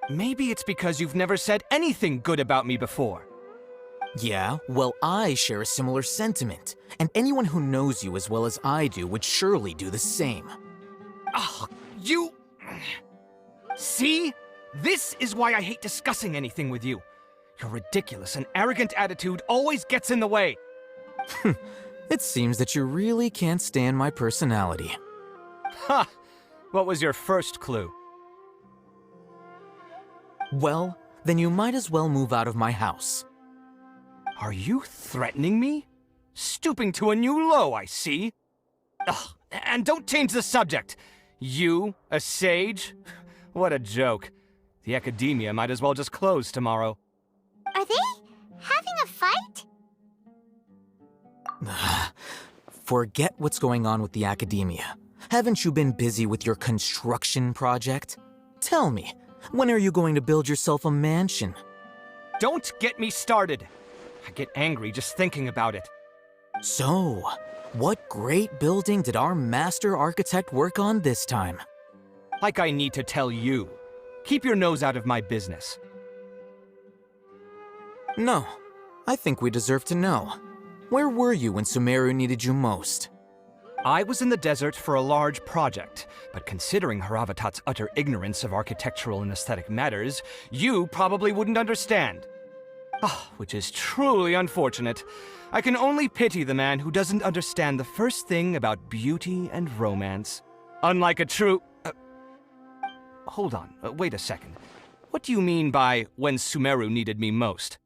Maybe it's because you've never said anything good about me before. Yeah, well, I share a similar sentiment, and anyone who knows you as well as I do would surely do the same. Ugh, you... See? This is why I hate discussing anything with you. Your ridiculous and arrogant attitude always gets in the way. It seems that you really can't stand my personality. Ha! What was your first clue? Well, then you might as well move out of my house. Are you threatening me? Stooping to a new low, I see. Ugh, and don't change the subject. You, a sage? What a joke. The academia might as well just close tomorrow. Are they having a fight? Forget what's going on with the academia. Haven't you been busy with your construction project? Tell me, when are you going to build yourself a mansion? Don't get me started. I get angry just thinking about it. So, what great building did our master architect work on this time? Like I need to tell you. Keep your nose out of my business. No, I think we deserve to know. Where were you when Sumeru needed you most? I was in the desert for a large project, but considering Haravatat's utter ignorance of architectural and aesthetic matters, you probably wouldn't understand. Which is truly unfortunate. I can only pity the man who doesn't understand the first thing about beauty and romance. Unlike a true... Hold on, wait a second. What do you mean by when Sumeru needed me most?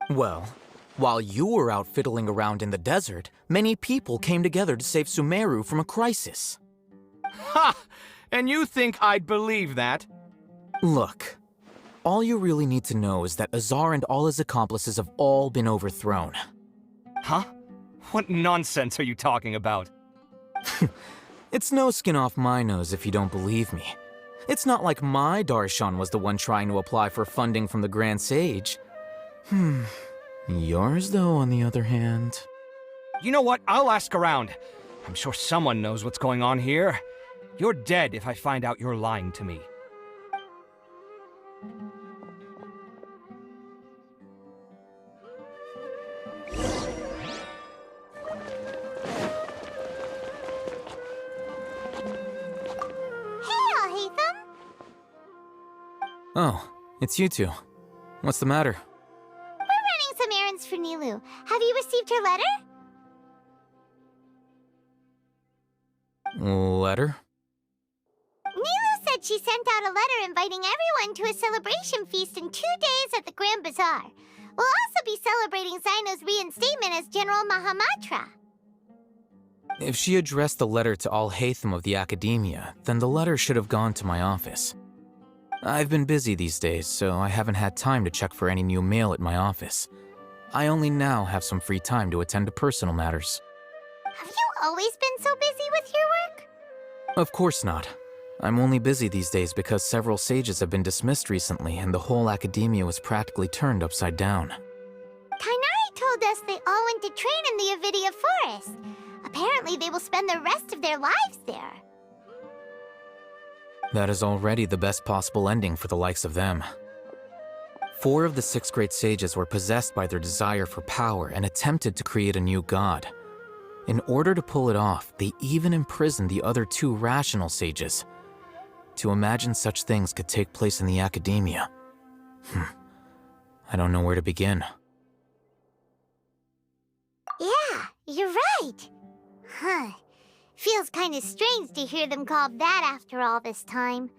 Well, while you were out fiddling around in the desert, many people came together to save Sumeru from a crisis. Ha! And you think I'd believe that? Look, all you really need to know is that Azar and all his accomplices have all been overthrown. Huh? What nonsense are you talking about? It's no skin off my nose if you don't believe me. It's not like my Darshan was the one trying to apply for funding from the Grand Sage. Yours, though, on the other hand... You know what? I'll ask around. I'm sure someone knows what's going on here. You're dead if I find out you're lying to me. Oh, it's you two. What's the matter? We're running some errands for Nilu. Have you received her letter? Letter? Nilu said she sent out a letter inviting everyone to a celebration feast in 2 days at the Grand Bazaar. We'll also be celebrating Zaino's reinstatement as General Mahamatra. If she addressed the letter to Alhaitham of the Academia, then the letter should have gone to my office. I've been busy these days, so I haven't had time to check for any new mail at my office. I only now have some free time to attend to personal matters. Have you always been so busy with your work? Of course not. I'm only busy these days because several sages have been dismissed recently and the whole academia was practically turned upside down. Kainari told us they all went to train in the Avidia Forest. Apparently they will spend the rest of their lives there. That is already the best possible ending for the likes of them. 4 of the 6 great sages were possessed by their desire for power and attempted to create a new god. In order to pull it off, they even imprisoned the other 2 rational sages. To imagine such things could take place in the academia. I don't know where to begin. Yeah, you're right. Huh. Feels kind of strange to hear them called that after all this time.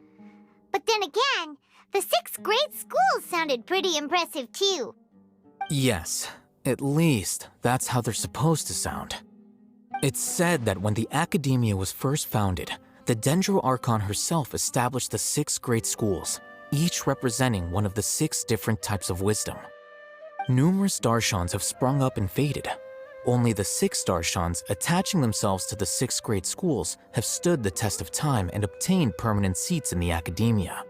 But then again, the 6 great schools sounded pretty impressive too. Yes, at least that's how they're supposed to sound. It's said that when the academia was first founded, the Dendro Archon herself established the 6 great schools, each representing one of the 6 different types of wisdom. Numerous Darshans have sprung up and faded. Only the 6 Darshans attaching themselves to the 6 great schools have stood the test of time and obtained permanent seats in the academia.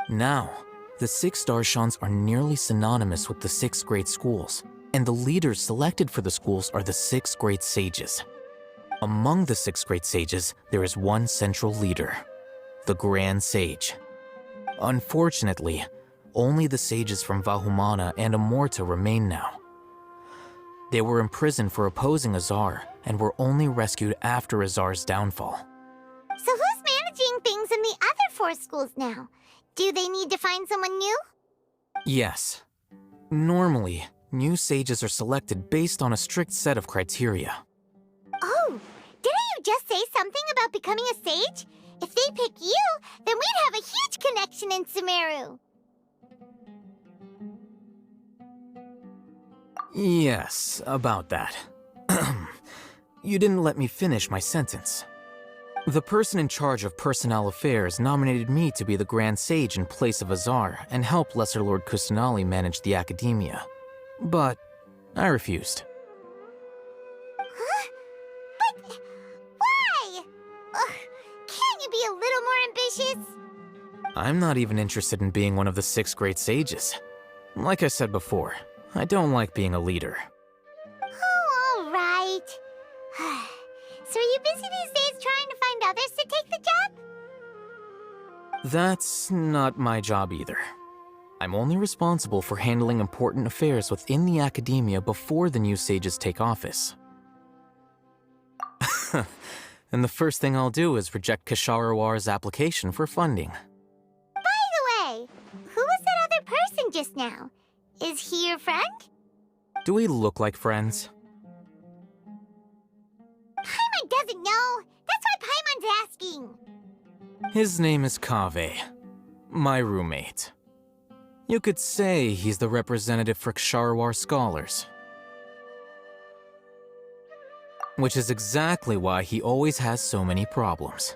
Now, the 6 Darshans are nearly synonymous with the 6 great schools, and the leaders selected for the schools are the 6 great sages. Among the 6 great sages, there is one central leader, the Grand Sage. Unfortunately, only the sages from Vahumana and Amorta remain now. They were imprisoned for opposing Azar and were only rescued after Azar's downfall. So who's managing things in the other 4 schools now? Do they need to find someone new? Yes. Normally, new sages are selected based on a strict set of criteria. Oh, didn't you just say something about becoming a sage? If they pick you, then we'd have a huge connection in Sumeru. Yes, about that. You didn't let me finish my sentence. The person in charge of personnel affairs nominated me to be the Grand Sage in place of Azar and help Lesser Lord Kusanali manage the academia. But I refused. Huh? But why? Can't you be a little more ambitious? I'm not even interested in being one of the 6 great sages. Like I said before, I don't like being a leader. Oh, all right. So are you busy these days trying to find others to take the job? That's not my job either. I'm only responsible for handling important affairs within the academia before the new sages take office. And the first thing I'll do is reject Kasharawar's application for funding. By the way, who was that other person just now? Is he your friend? Do we look like friends? Paimon doesn't know. That's why Paimon's asking. His name is Kaveh, my roommate. You could say he's the representative for Ksharawar scholars. Which is exactly why he always has so many problems.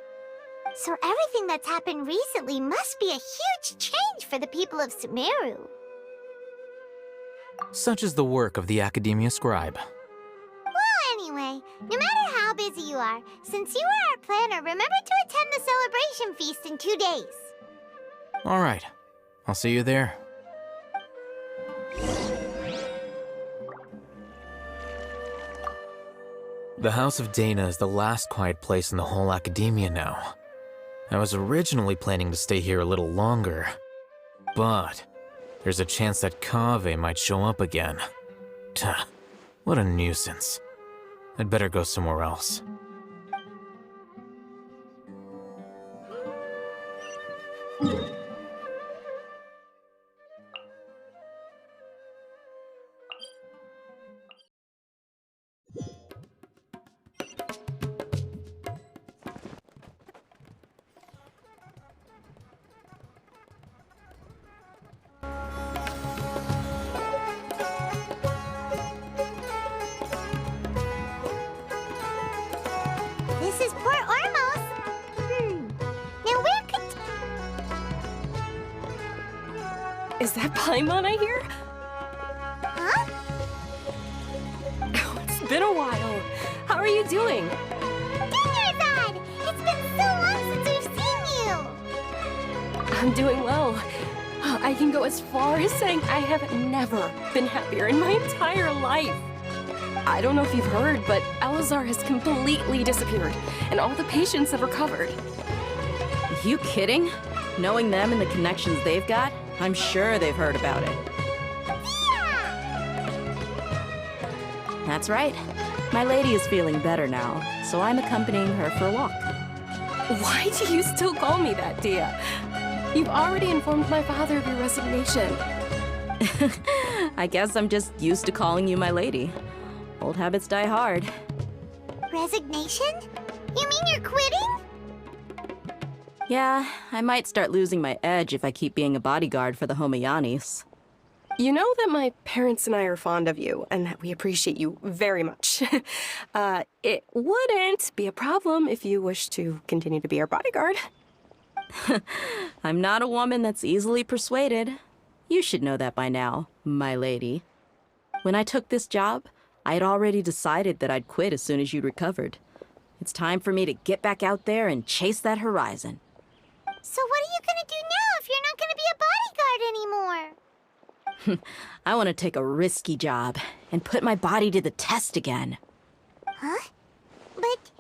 So everything that's happened recently must be a huge change for the people of Sumeru. Such is the work of the Academia Scribe. Well, anyway, no matter how busy you are, since you are our planner, remember to attend the celebration feast in 2 days. All right, I'll see you there. The House of Dana is the last quiet place in the whole academia now. I was originally planning to stay here a little longer, but there's a chance that Kaveh might show up again. Tuh, what a nuisance. I'd better go somewhere else. This is Port Ormos. Now where could... Is that Paimon I hear? Huh? Oh, it's been a while. How are you doing? Dinyarzad! It's been so long since we've seen you! I'm doing well. I can go as far as saying I have never been happier in my entire life. I don't know if you've heard, but Elazar has completely disappeared, and all the patients have recovered. You kidding? Knowing them and the connections they've got, I'm sure they've heard about it. That's right. My lady is feeling better now, so I'm accompanying her for a walk. Why do you still call me that, Dia? You've already informed my father of your resignation. I guess I'm just used to calling you my lady. Old habits die hard. Resignation? You mean you're quitting? Yeah, I might start losing my edge if I keep being a bodyguard for the Homayanis. You know that my parents and I are fond of you, and that we appreciate you very much. It wouldn't be a problem if you wish to continue to be our bodyguard. I'm not a woman that's easily persuaded. You should know that by now, my lady. When I took this job, I had already decided that I'd quit as soon as you'd recovered. It's time for me to get back out there and chase that horizon. So what are you gonna do now if you're not gonna be a bodyguard anymore? I want to take a risky job and put my body to the test again. Huh? But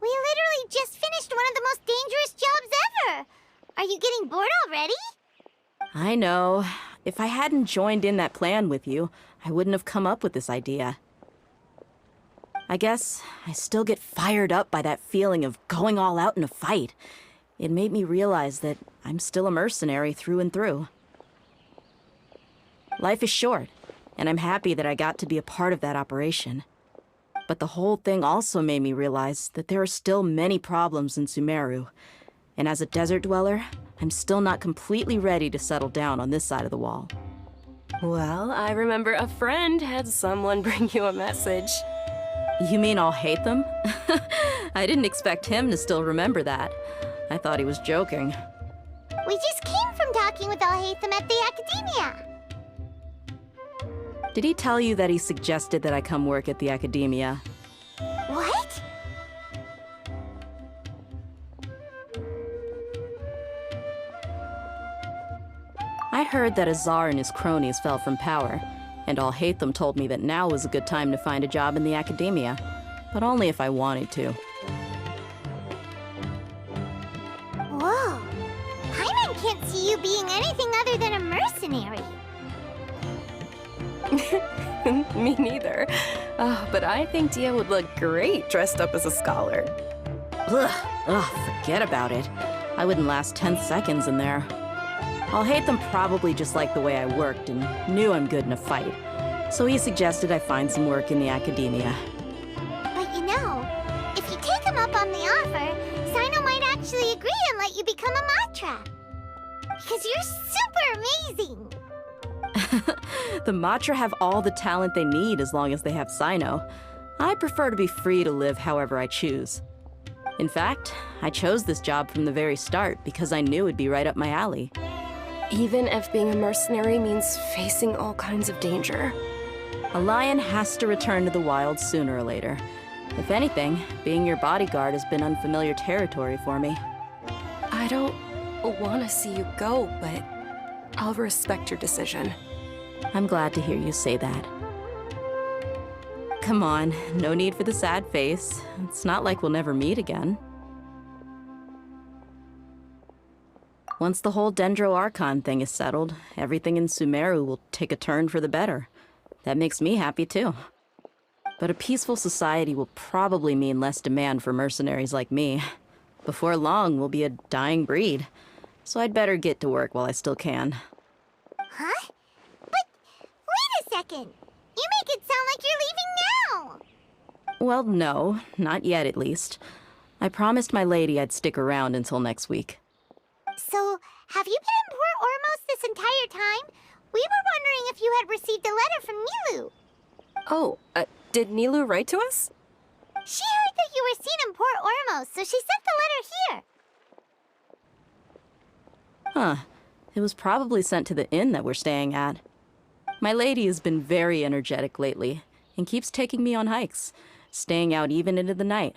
we literally just finished one of the most dangerous jobs ever. Are you getting bored already? I know. If I hadn't joined in that plan with you, I wouldn't have come up with this idea. I guess I still get fired up by that feeling of going all out in a fight. It made me realize that I'm still a mercenary through and through. Life is short, and I'm happy that I got to be a part of that operation. But the whole thing also made me realize that there are still many problems in Sumeru. And as a desert dweller, I'm still not completely ready to settle down on this side of the wall. Well, I remember a friend had someone bring you a message. You mean I'll hate them? I didn't expect him to still remember that. I thought he was joking. We just came from talking with Al-Haytham at the Academia. Did he tell you that he suggested that I come work at the Academia? What? I heard that Azar and his cronies fell from power, and Al-Haytham told me that now was a good time to find a job in the Academia, but only if I wanted to. Whoa. Paimon can't see you being anything other than a mercenary. Me neither. Oh, but I think Dia would look great dressed up as a scholar. Forget about it. I wouldn't last 10 seconds in there. Al-Haytham probably just liked the way I worked and knew I'm good in a fight, so he suggested I find some work in the Academia. But you know, if you take him up on the offer, Sino might actually agree and let you become a Matra. Because you're super amazing! The Matra have all the talent they need as long as they have Sino. I prefer to be free to live however I choose. In fact, I chose this job from the very start because I knew it'd be right up my alley. Even if being a mercenary means facing all kinds of danger. A lion has to return to the wild sooner or later. If anything, being your bodyguard has been unfamiliar territory for me. I don't want to see you go, but I'll respect your decision. I'm glad to hear you say that. Come on, no need for the sad face. It's not like we'll never meet again. Once the whole Dendro Archon thing is settled, everything in Sumeru will take a turn for the better. That makes me happy too. But a peaceful society will probably mean less demand for mercenaries like me. Before long, we'll be a dying breed. So I'd better get to work while I still can. Huh? But wait a second! You make it sound like you're leaving now! Well, no, not yet at least. I promised my lady I'd stick around until next week. So, have you been in Port Ormos this entire time? We were wondering if you had received a letter from Nilu. Oh, did Nilu write to us? She heard that you were seen in Port Ormos, so she sent the letter here. Huh. It was probably sent to the inn that we're staying at. My lady has been very energetic lately and keeps taking me on hikes, staying out even into the night.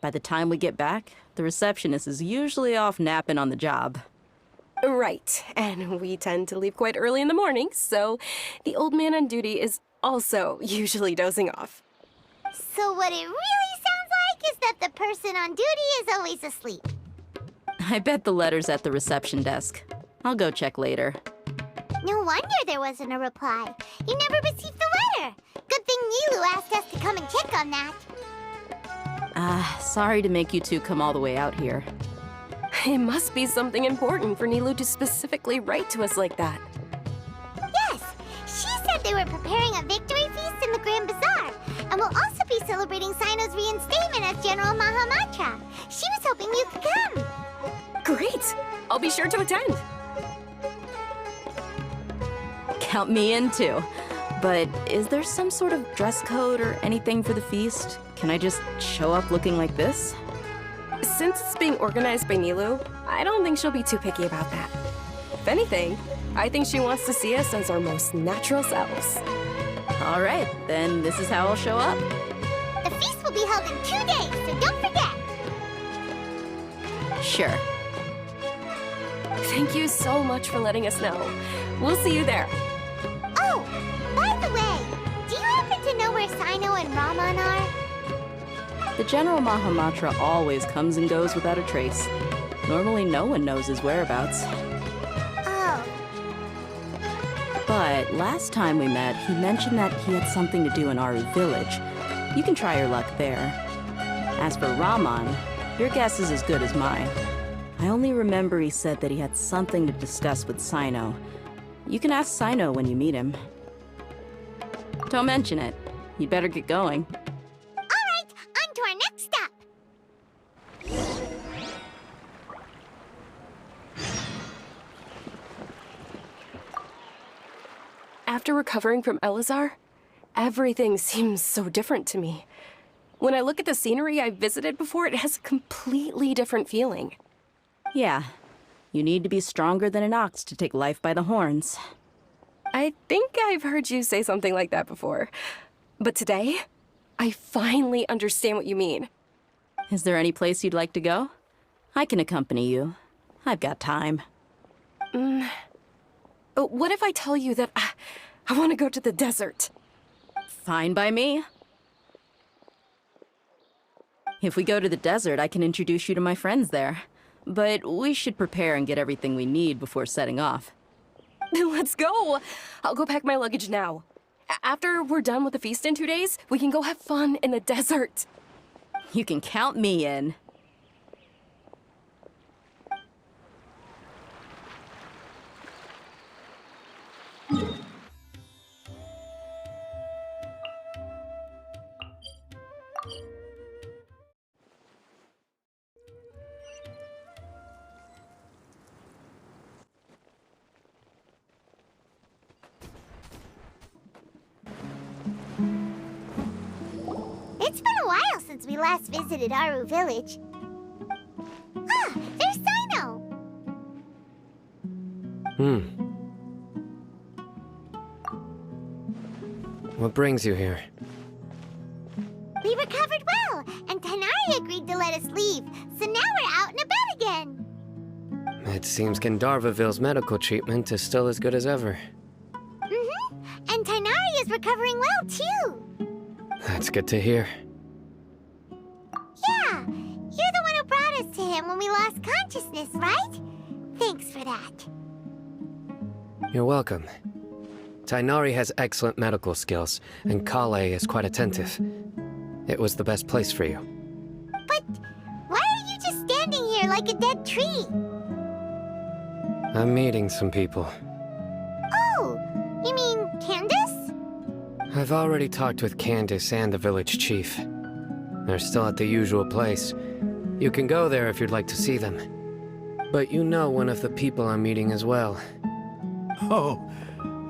By the time we get back, the receptionist is usually off napping on the job. Right, and we tend to leave quite early in the morning, so the old man on duty is also usually dozing off. So what it really sounds like is that the person on duty is always asleep. I bet the letter's at the reception desk. I'll go check later. No wonder there wasn't a reply. You never received the letter. Good thing Nilu asked us to come and check on that. Sorry to make you two come all the way out here. It must be something important for Nilu to specifically write to us like that. Yes, she said they were preparing a victory feast in the Grand Bazaar, and will also be celebrating Sino's reinstatement as General Mahamatra. She was hoping you could come. Great! I'll be sure to attend. Count me in too. But is there some sort of dress code or anything for the feast? Can I just show up looking like this? Since it's being organized by Nilu, I don't think she'll be too picky about that. If anything, I think she wants to see us as our most natural selves. All right, then this is how I'll show up. The feast will be held in 2 days, so don't forget. Sure. Thank you so much for letting us know. We'll see you there. Oh, by the way, do you happen to know where Sino and Raman are? The General Mahamatra always comes and goes without a trace. Normally no one knows his whereabouts. Oh. But last time we met, he mentioned that he had something to do in Aru village. You can try your luck there. As for Raman, your guess is as good as mine. I only remember he said that he had something to discuss with Sino. You can ask Sino when you meet him. Don't mention it. You'd better get going. All right, on to our next stop. After recovering from Elazar, everything seems so different to me. When I look at the scenery I visited before, it has a completely different feeling. Yeah. You need to be stronger than an ox to take life by the horns. I think I've heard you say something like that before. But today, I finally understand what you mean. Is there any place you'd like to go? I can accompany you. I've got time. What if I tell you that I want to go to the desert? Fine by me. If we go to the desert, I can introduce you to my friends there. But we should prepare and get everything we need before setting off. Let's go! I'll go pack my luggage now. After we're done with the feast in 2 days, we can go have fun in the desert. You can count me in. It's been a while since we last visited Aru village. Ah, there's Sino! What brings you here? We recovered well, and Tanari agreed to let us leave, so now we're out and about again. It seems Gandharvaville's medical treatment is still as good as ever. And Tanari is recovering well, too. That's good to hear. Yeah, you're the one who brought us to him when we lost consciousness, right? Thanks for that. You're welcome. Tainari has excellent medical skills, and Kale is quite attentive. It was the best place for you. But why are you just standing here like a dead tree? I'm meeting some people. Oh, you mean Candace? I've already talked with Candace and the village chief. They're still at the usual place. You can go there if you'd like to see them. But you know one of the people I'm meeting as well. Oh,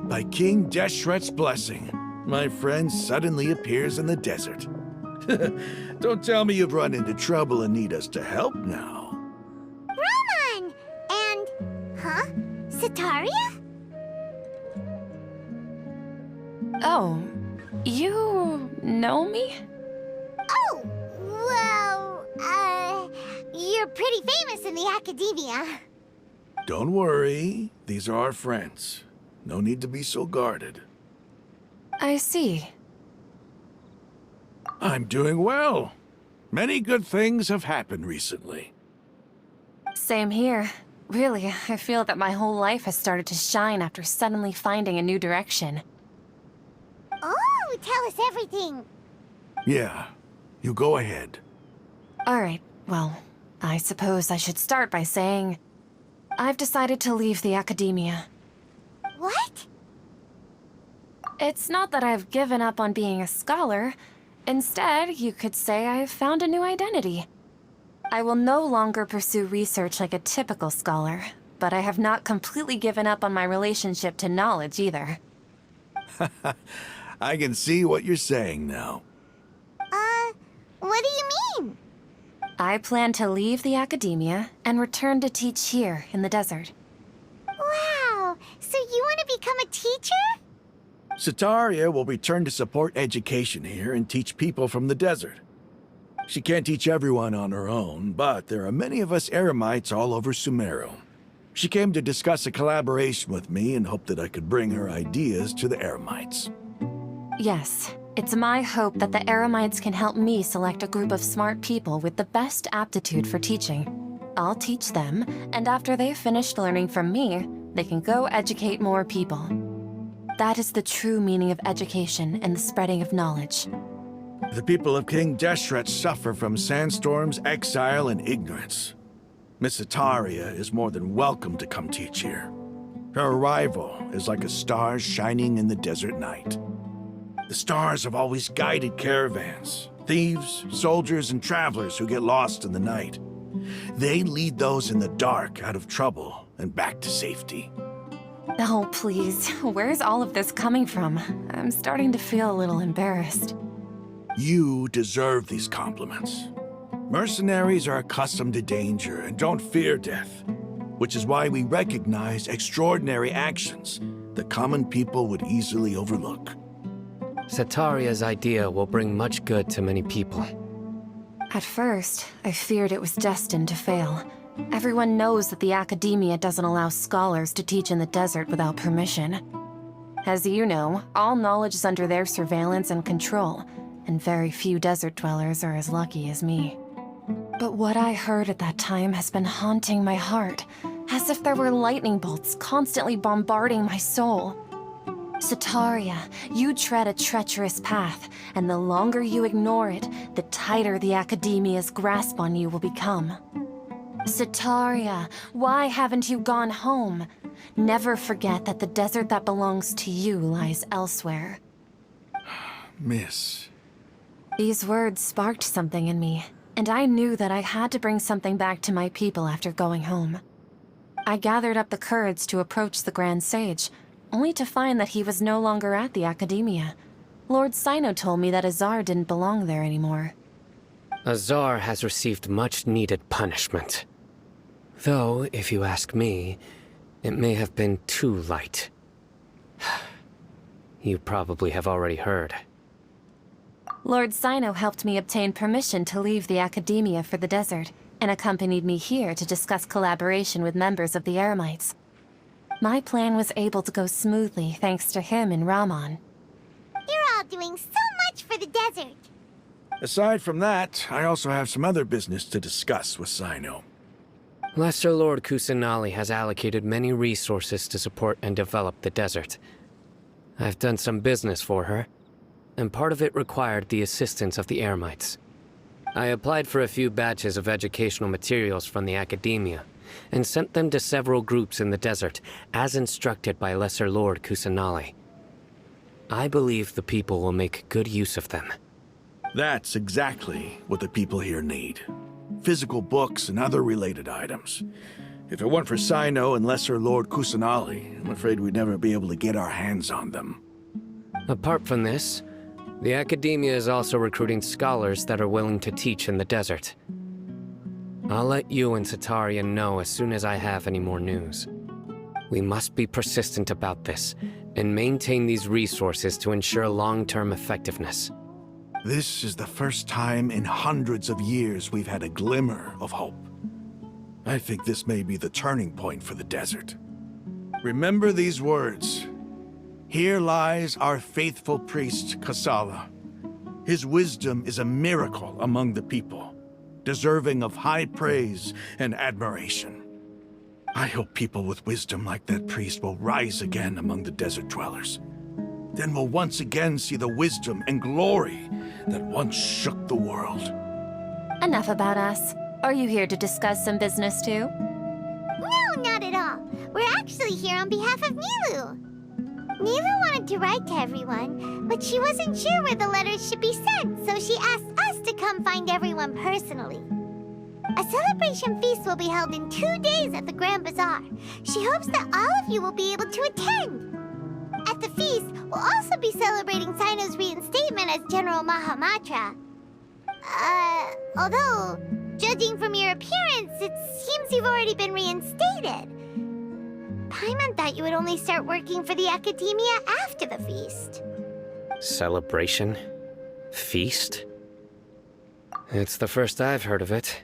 by King Deshret's blessing, my friend suddenly appears in the desert. Don't tell me you've run into trouble and need us to help now. Raman! And... huh? Sataria? Oh, you know me? Oh, well, you're pretty famous in the academia. Don't worry, these are our friends. No need to be so guarded. I see. I'm doing well. Many good things have happened recently. Same here. Really, I feel that my whole life has started to shine after suddenly finding a new direction. Oh, tell us everything. Yeah, you go ahead. Alright, well, I suppose I should start by saying I've decided to leave the academia. What? It's not that I've given up on being a scholar. Instead, you could say I've found a new identity. I will no longer pursue research like a typical scholar, but I have not completely given up on my relationship to knowledge either. I can see what you're saying now. What do you mean? I plan to leave the academia and return to teach here in the desert. Wow, so you want to become a teacher? Sataria will return to support education here and teach people from the desert. She can't teach everyone on her own, but there are many of us Eremites all over Sumeru. She came to discuss a collaboration with me and hoped that I could bring her ideas to the Eremites. Yes, it's my hope that the Eremites can help me select a group of smart people with the best aptitude for teaching. I'll teach them, and after they've finished learning from me, they can go educate more people. That is the true meaning of education and the spreading of knowledge. The people of King Deshret suffer from sandstorms, exile, and ignorance. Miss Sataria is more than welcome to come teach here. Her arrival is like a star shining in the desert night. The stars have always guided caravans, thieves, soldiers, and travelers who get lost in the night. They lead those in the dark out of trouble and back to safety. Oh, please. Where's all of this coming from? I'm starting to feel a little embarrassed. You deserve these compliments. Mercenaries are accustomed to danger and don't fear death, which is why we recognize extraordinary actions that common people would easily overlook. Sataria's idea will bring much good to many people. At first, I feared it was destined to fail. Everyone knows that the academia doesn't allow scholars to teach in the desert without permission. As you know, all knowledge is under their surveillance and control, and very few desert dwellers are as lucky as me. But what I heard at that time has been haunting my heart, as if there were lightning bolts constantly bombarding my soul. Sataria, you tread a treacherous path, and the longer you ignore it, the tighter the academia's grasp on you will become. Sataria, why haven't you gone home? Never forget that the desert that belongs to you lies elsewhere. Miss. These words sparked something in me, and I knew that I had to bring something back to my people after going home. I gathered up the courage to approach the Grand Sage, only to find that he was no longer at the academia. Lord Sino told me that Azar didn't belong there anymore. Azar has received much-needed punishment. Though, if you ask me, it may have been too light. You probably have already heard. Lord Sino helped me obtain permission to leave the academia for the desert, and accompanied me here to discuss collaboration with members of the Eremites. My plan was able to go smoothly thanks to him and Rahman. You're all doing so much for the desert. Aside from that, I also have some other business to discuss with Sino. Lesser Lord Kusanali has allocated many resources to support and develop the desert. I've done some business for her, and part of it required the assistance of the Eremites. I applied for a few batches of educational materials from the academia, and sent them to several groups in the desert, as instructed by Lesser Lord Kusanali. I believe the people will make good use of them. That's exactly what the people here need. Physical books and other related items. If it weren't for Sino and Lesser Lord Kusanali, I'm afraid we'd never be able to get our hands on them. Apart from this, the academia is also recruiting scholars that are willing to teach in the desert. I'll let you and Sataria know as soon as I have any more news. We must be persistent about this, and maintain these resources to ensure long-term effectiveness. This is the first time in hundreds of years we've had a glimmer of hope. I think this may be the turning point for the desert. Remember these words. Here lies our faithful priest, Kasala. His wisdom is a miracle among the people, deserving of high praise and admiration. I hope people with wisdom like that priest will rise again among the desert dwellers. Then we'll once again see the wisdom and glory that once shook the world. Enough about us. Are you here to discuss some business too? No, not at all. We're actually here on behalf of Nilu. Nilu wanted to write to everyone, but she wasn't sure where the letters should be sent, so she asked us to come find everyone personally. A celebration feast will be held in 2 days at the Grand Bazaar. She hopes that all of you will be able to attend. At the feast, we'll also be celebrating Sino's reinstatement as General Mahamatra. Although, judging from your appearance, it seems you've already been reinstated. Paimon thought you would only start working for the Academia after the feast. Celebration? Feast? It's the first I've heard of it.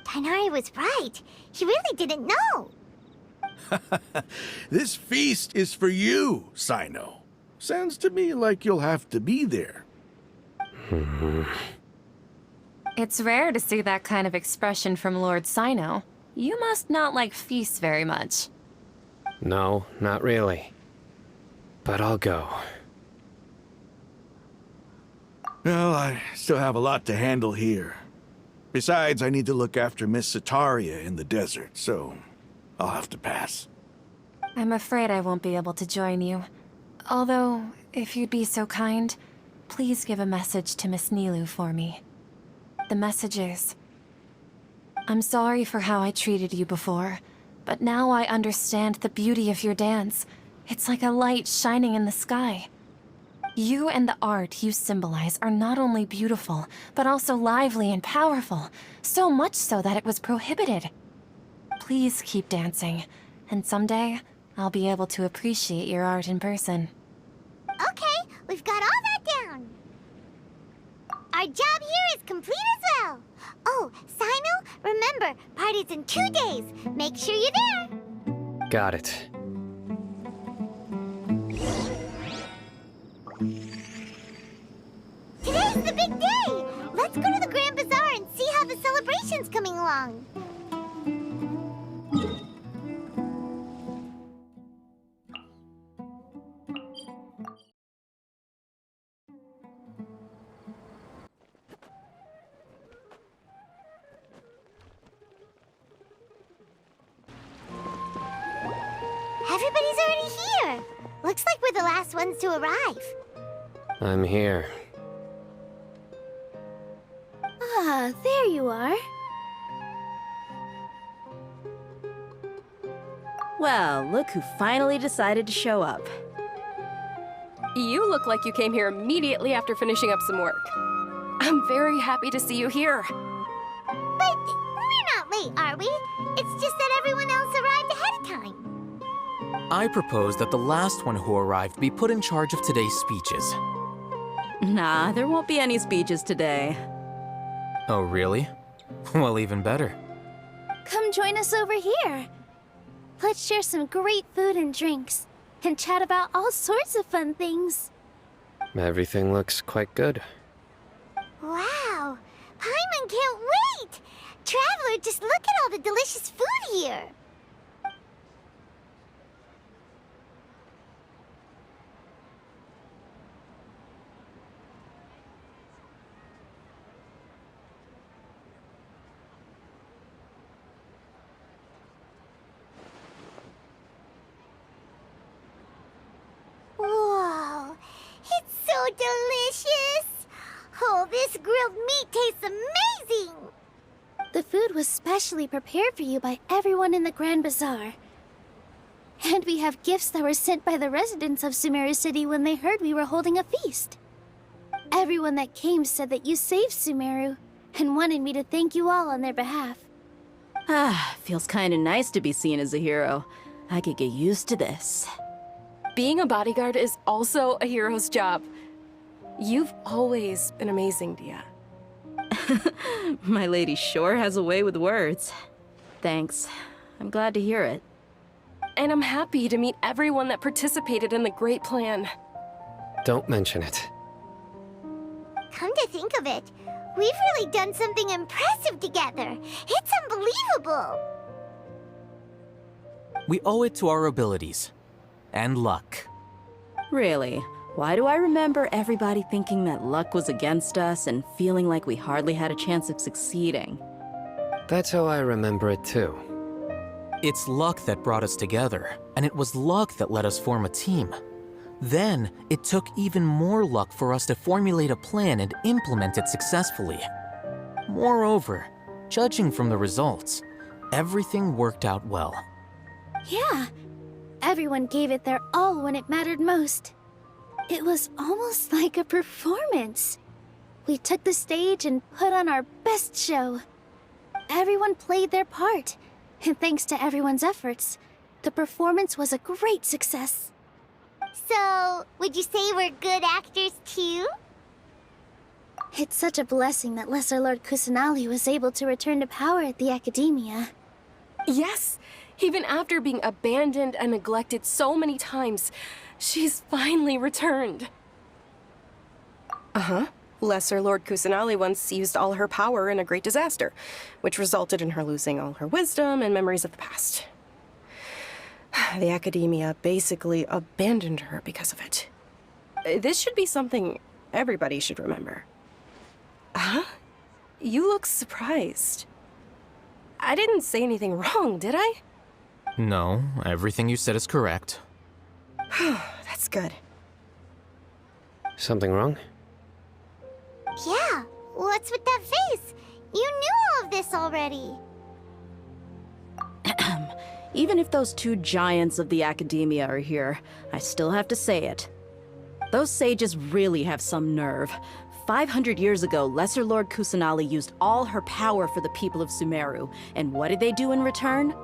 Tighnari was right. He really didn't know. This feast is for you, Sino. Sounds to me like you'll have to be there. It's rare to see that kind of expression from Lord Sino. You must not like feasts very much. No, not really. But I'll go. Well, I still have a lot to handle here. Besides, I need to look after Miss Sataria in the desert, so I'll have to pass. I'm afraid I won't be able to join you. Although, if you'd be so kind, please give a message to Miss Nilu for me. The message is, I'm sorry for how I treated you before, but now I understand the beauty of your dance. It's like a light shining in the sky. You and the art you symbolize are not only beautiful, but also lively and powerful, so much so that it was prohibited. Please keep dancing, and someday I'll be able to appreciate your art in person. Okay, we've got all that down. Our job here is complete as well. Oh, Sino, remember, party's in 2 days. Make sure you're there. Got it. Today's the big day. Let's go to the Grand Bazaar and see how the celebration's coming along. Everybody's already here. Looks like we're the last ones to arrive. I'm here. Ah, there you are. Well, look who finally decided to show up. You look like you came here immediately after finishing up some work. I'm very happy to see you here. But we're not late, are we? It's just that everyone else arrived ahead of time. I propose that the last one who arrived be put in charge of today's speeches. Nah, there won't be any speeches today. Oh, really? Well, even better. Come join us over here. Let's share some great food and drinks, and chat about all sorts of fun things. Everything looks quite good. Wow! Paimon can't wait! Traveler, just look at all the delicious food here! Whoa! It's so delicious! Oh, this grilled meat tastes amazing! The food was specially prepared for you by everyone in the Grand Bazaar. And we have gifts that were sent by the residents of Sumeru City when they heard we were holding a feast. Everyone that came said that you saved Sumeru, and wanted me to thank you all on their behalf. Ah, feels kinda nice to be seen as a hero. I could get used to this. Being a bodyguard is also a hero's job. You've always been amazing, Dia. My lady sure has a way with words. Thanks. I'm glad to hear it. And I'm happy to meet everyone that participated in the great plan. Don't mention it. Come to think of it, we've really done something impressive together. It's unbelievable. We owe it to our abilities. And luck. Really? Why do I remember everybody thinking that luck was against us and feeling like we hardly had a chance of succeeding? That's how I remember it too. It's luck that brought us together, and it was luck that let us form a team. Then, it took even more luck for us to formulate a plan and implement it successfully. Moreover, judging from the results, everything worked out well. Yeah, everyone gave it their all when it mattered most. It was almost like a performance. We took the stage and put on our best show. Everyone played their part, and thanks to everyone's efforts, the performance was a great success. So, would you say we're good actors too? It's such a blessing that Lesser Lord Kusanali was able to return to power at the Academia. Yes! Even after being abandoned and neglected so many times, she's finally returned. Uh-huh. Lesser Lord Kusanali once used all her power in a great disaster, which resulted in her losing all her wisdom and memories of the past. The Academia basically abandoned her because of it. This should be something everybody should remember. Huh? You look surprised. I didn't say anything wrong, did I? No, everything you said is correct. That's good. Something wrong? Yeah, what's with that face? You knew all of this already. Even if those two giants of the Academia are here, I still have to say it. Those sages really have some nerve. 500 years ago, Lesser Lord Kusanali used all her power for the people of Sumeru, and what did they do in return?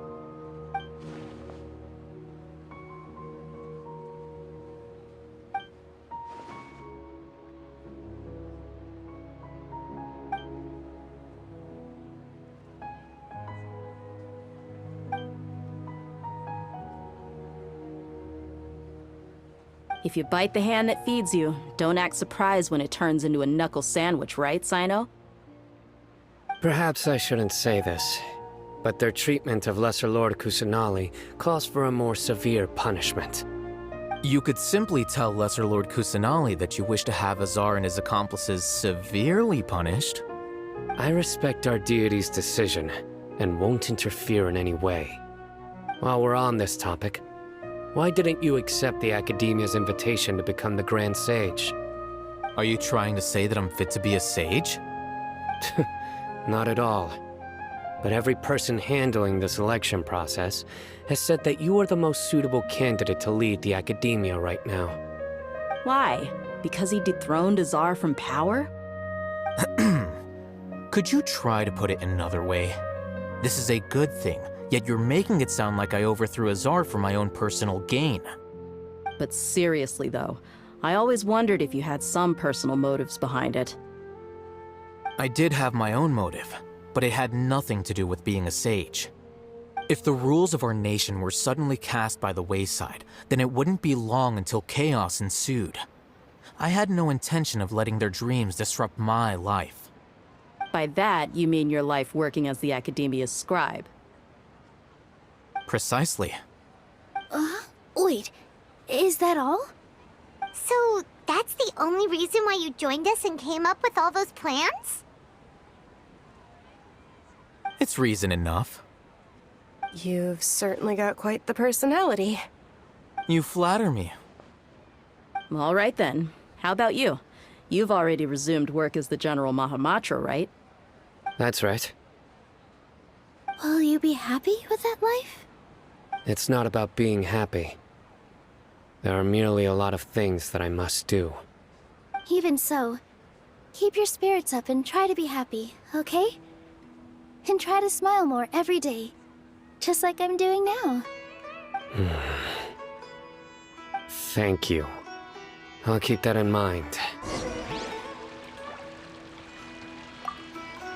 If you bite the hand that feeds you, don't act surprised when it turns into a knuckle sandwich, right, Sino? Perhaps I shouldn't say this, but their treatment of Lesser Lord Kusanali calls for a more severe punishment. You could simply tell Lesser Lord Kusanali that you wish to have Azar and his accomplices severely punished. I respect our deity's decision, and won't interfere in any way. While we're on this topic, why didn't you accept the Academia's invitation to become the Grand Sage? Are you trying to say that I'm fit to be a sage? Not at all. But every person handling the selection process has said that you are the most suitable candidate to lead the Academia right now. Why? Because he dethroned Azar from power? Could you try to put it another way? This is a good thing, yet you're making it sound like I overthrew Azar for my own personal gain. But seriously though, I always wondered if you had some personal motives behind it. I did have my own motive, but it had nothing to do with being a sage. If the rules of our nation were suddenly cast by the wayside, then it wouldn't be long until chaos ensued. I had no intention of letting their dreams disrupt my life. By that, you mean your life working as the Academia's scribe? Precisely. Wait, is that all? So, that's the only reason why you joined us and came up with all those plans? It's reason enough. You've certainly got quite the personality. You flatter me. All right then. How about you? You've already resumed work as the General Mahamatra, right? That's right. Will you be happy with that life? It's not about being happy. There are merely a lot of things that I must do. Even so, keep your spirits up and try to be happy, okay? And try to smile more every day, just like I'm doing now. Thank you. I'll keep that in mind.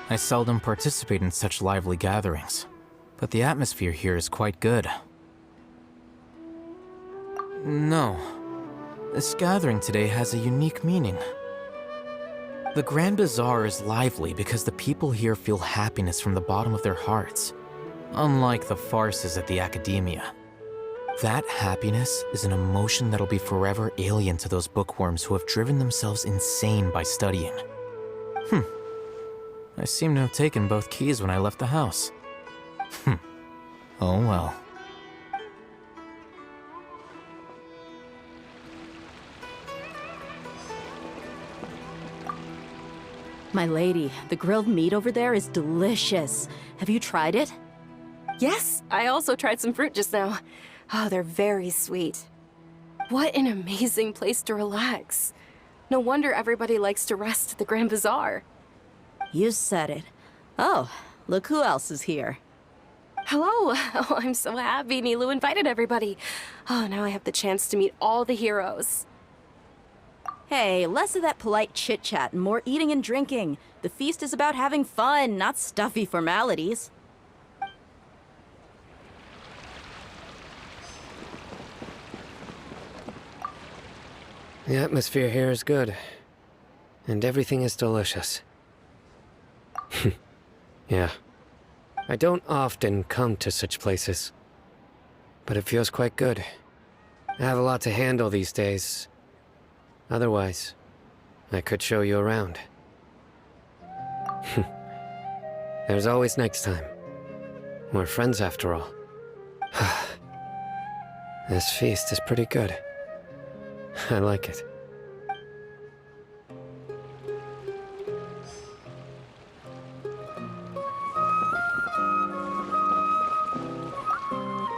I seldom participate in such lively gatherings. but the atmosphere here is quite good. No. This gathering today has a unique meaning. The Grand Bazaar is lively because the people here feel happiness from the bottom of their hearts, unlike the farces at the Academia. That happiness is an emotion that'll be forever alien to those bookworms who have driven themselves insane by studying. I seem to have taken both keys when I left the house. Oh well. My lady, the grilled meat over there is delicious. Have you tried it? Yes, I also tried some fruit just now. Oh, they're very sweet. What an amazing place to relax. No wonder everybody likes to rest at the Grand Bazaar. You said it. Oh, look who else is here. Hello! Oh, I'm so happy Nilou invited everybody. Oh, now I have the chance to meet all the heroes. Hey, less of that polite chit-chat and more eating and drinking. The feast is about having fun, not stuffy formalities. The atmosphere here is good, and everything is delicious. Yeah. I don't often come to such places, but it feels quite good. I have a lot to handle these days. Otherwise, I could show you around. There's always next time. We're friends after all. This feast is pretty good. I like it.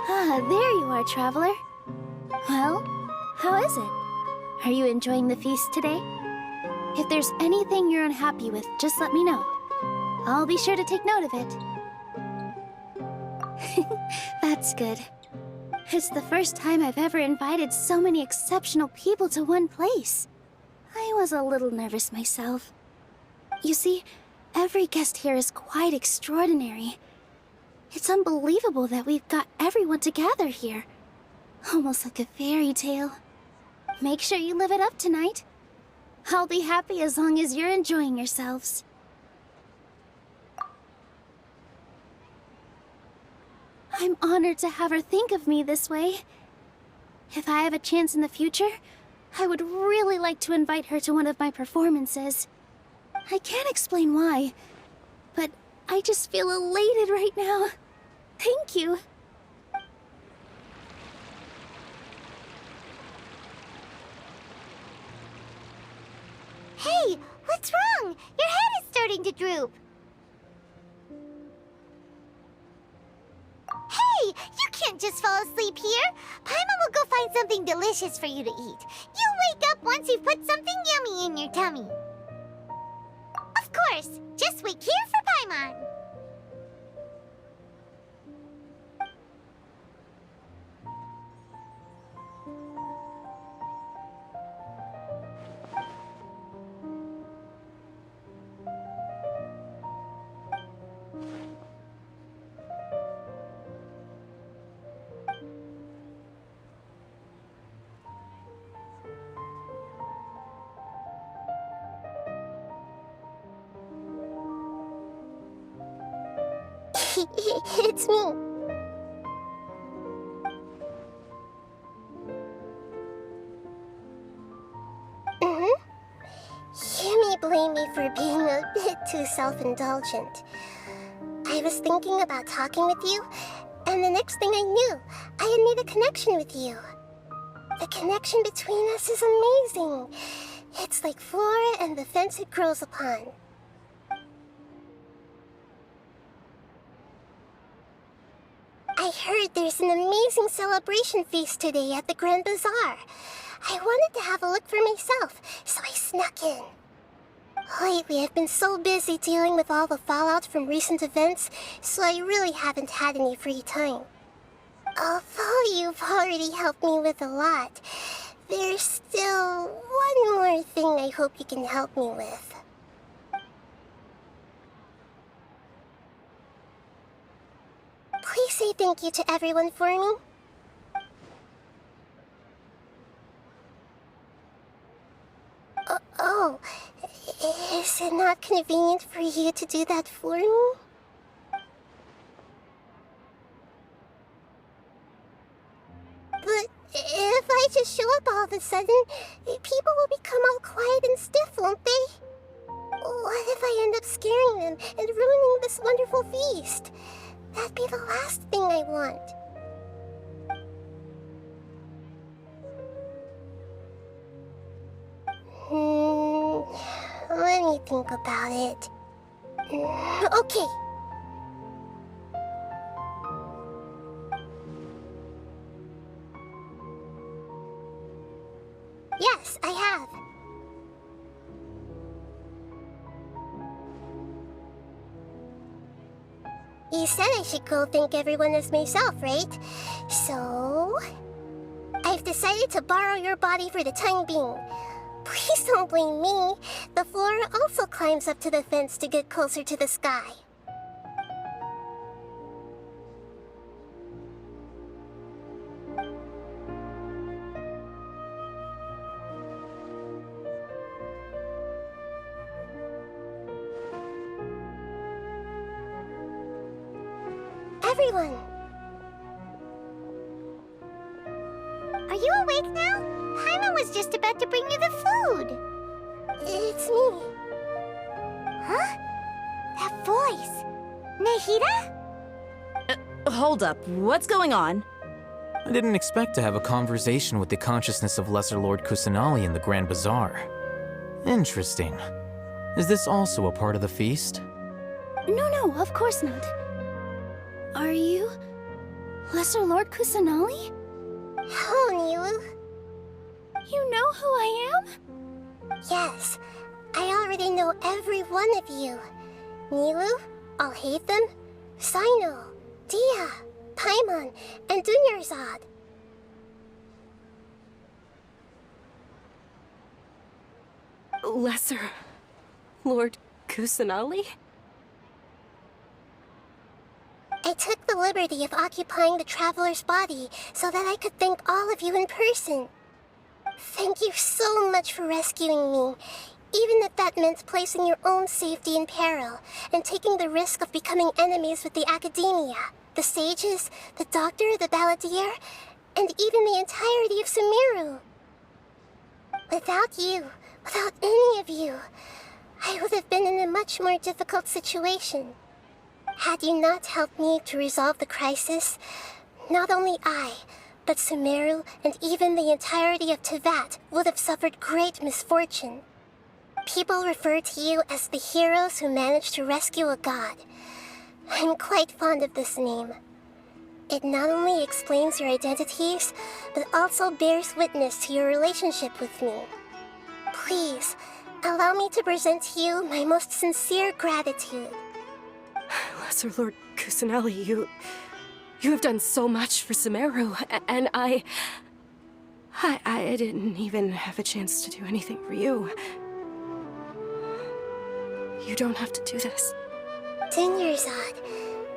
Ah, there you are, traveler. Well, how is it? Are you enjoying the feast today? If there's anything you're unhappy with, just let me know. I'll be sure to take note of it. That's good. It's the first time I've ever invited so many exceptional people to one place. I was a little nervous myself. You see, every guest here is quite extraordinary. It's unbelievable that we've got everyone together here. Almost like a fairy tale. Make sure you live it up tonight. I'll be happy as long as you're enjoying yourselves. I'm honored to have her think of me this way. If I have a chance in the future, I would really like to invite her to one of my performances. I can't explain why, but I just feel elated right now. Thank you. Hey, what's wrong? Your head is starting to droop. Hey, you can't just fall asleep here. Paimon will go find something delicious for you to eat. You'll wake up once you've put something yummy in your tummy. Of course, just wait here for Paimon. It's me. You may blame me for being a bit too self-indulgent. I was thinking about talking with you, and the next thing I knew, I had made a connection with you. The connection between us is amazing. It's like flora and the fence it grows upon. I heard there's an amazing celebration feast today at the Grand Bazaar. I wanted to have a look for myself, so I snuck in. Lately, I've been so busy dealing with all the fallout from recent events, so I really haven't had any free time. Although you've already helped me with a lot, there's still one more thing I hope you can help me with. Please say thank you to everyone for me. Oh, is it not convenient for you to do that for me? But if I just show up all of a sudden, people will become all quiet and stiff, won't they? What if I end up scaring them and ruining this wonderful feast? That'd be the last thing I want. Let me think about it. Okay. Yes, I have. You said I should go thank everyone as myself, right? So... I've decided to borrow your body for the time being. Please don't blame me. The flora also climbs up to the fence to get closer to the sky. Everyone! Are you awake now? Paimon was just about to bring you the food. It's me. Huh? That voice. Nahida? Hold up, what's going on? I didn't expect to have a conversation with the consciousness of Lesser Lord Kusanali in the Grand Bazaar. Interesting. Is this also a part of the feast? No, of course not. Are you... Lesser Lord Kusanali? Hello, Nilu. You know who I am? Yes, I already know every one of you. Nilu, Alhaitham, Sino, Dia, Paimon, and Dunyarzad. Lesser Lord Kusanali? I took the liberty of occupying the traveler's body so that I could thank all of you in person. Thank you so much for rescuing me, even if that meant placing your own safety in peril and taking the risk of becoming enemies with the Academia, the sages, the doctor, the balladeer, and even the entirety of Sumeru. Without you, without any of you, I would have been in a much more difficult situation. Had you not helped me to resolve the crisis, not only I, but Sumeru and even the entirety of Teyvat would have suffered great misfortune. People refer to you as the heroes who managed to rescue a god. I'm quite fond of this name. It not only explains your identities, but also bears witness to your relationship with me. Please, allow me to present to you my most sincere gratitude. Lesser Lord Kusanali, you have done so much for Sumeru, and I didn't even have a chance to do anything for you. You don't have to do this. Dunyarzad,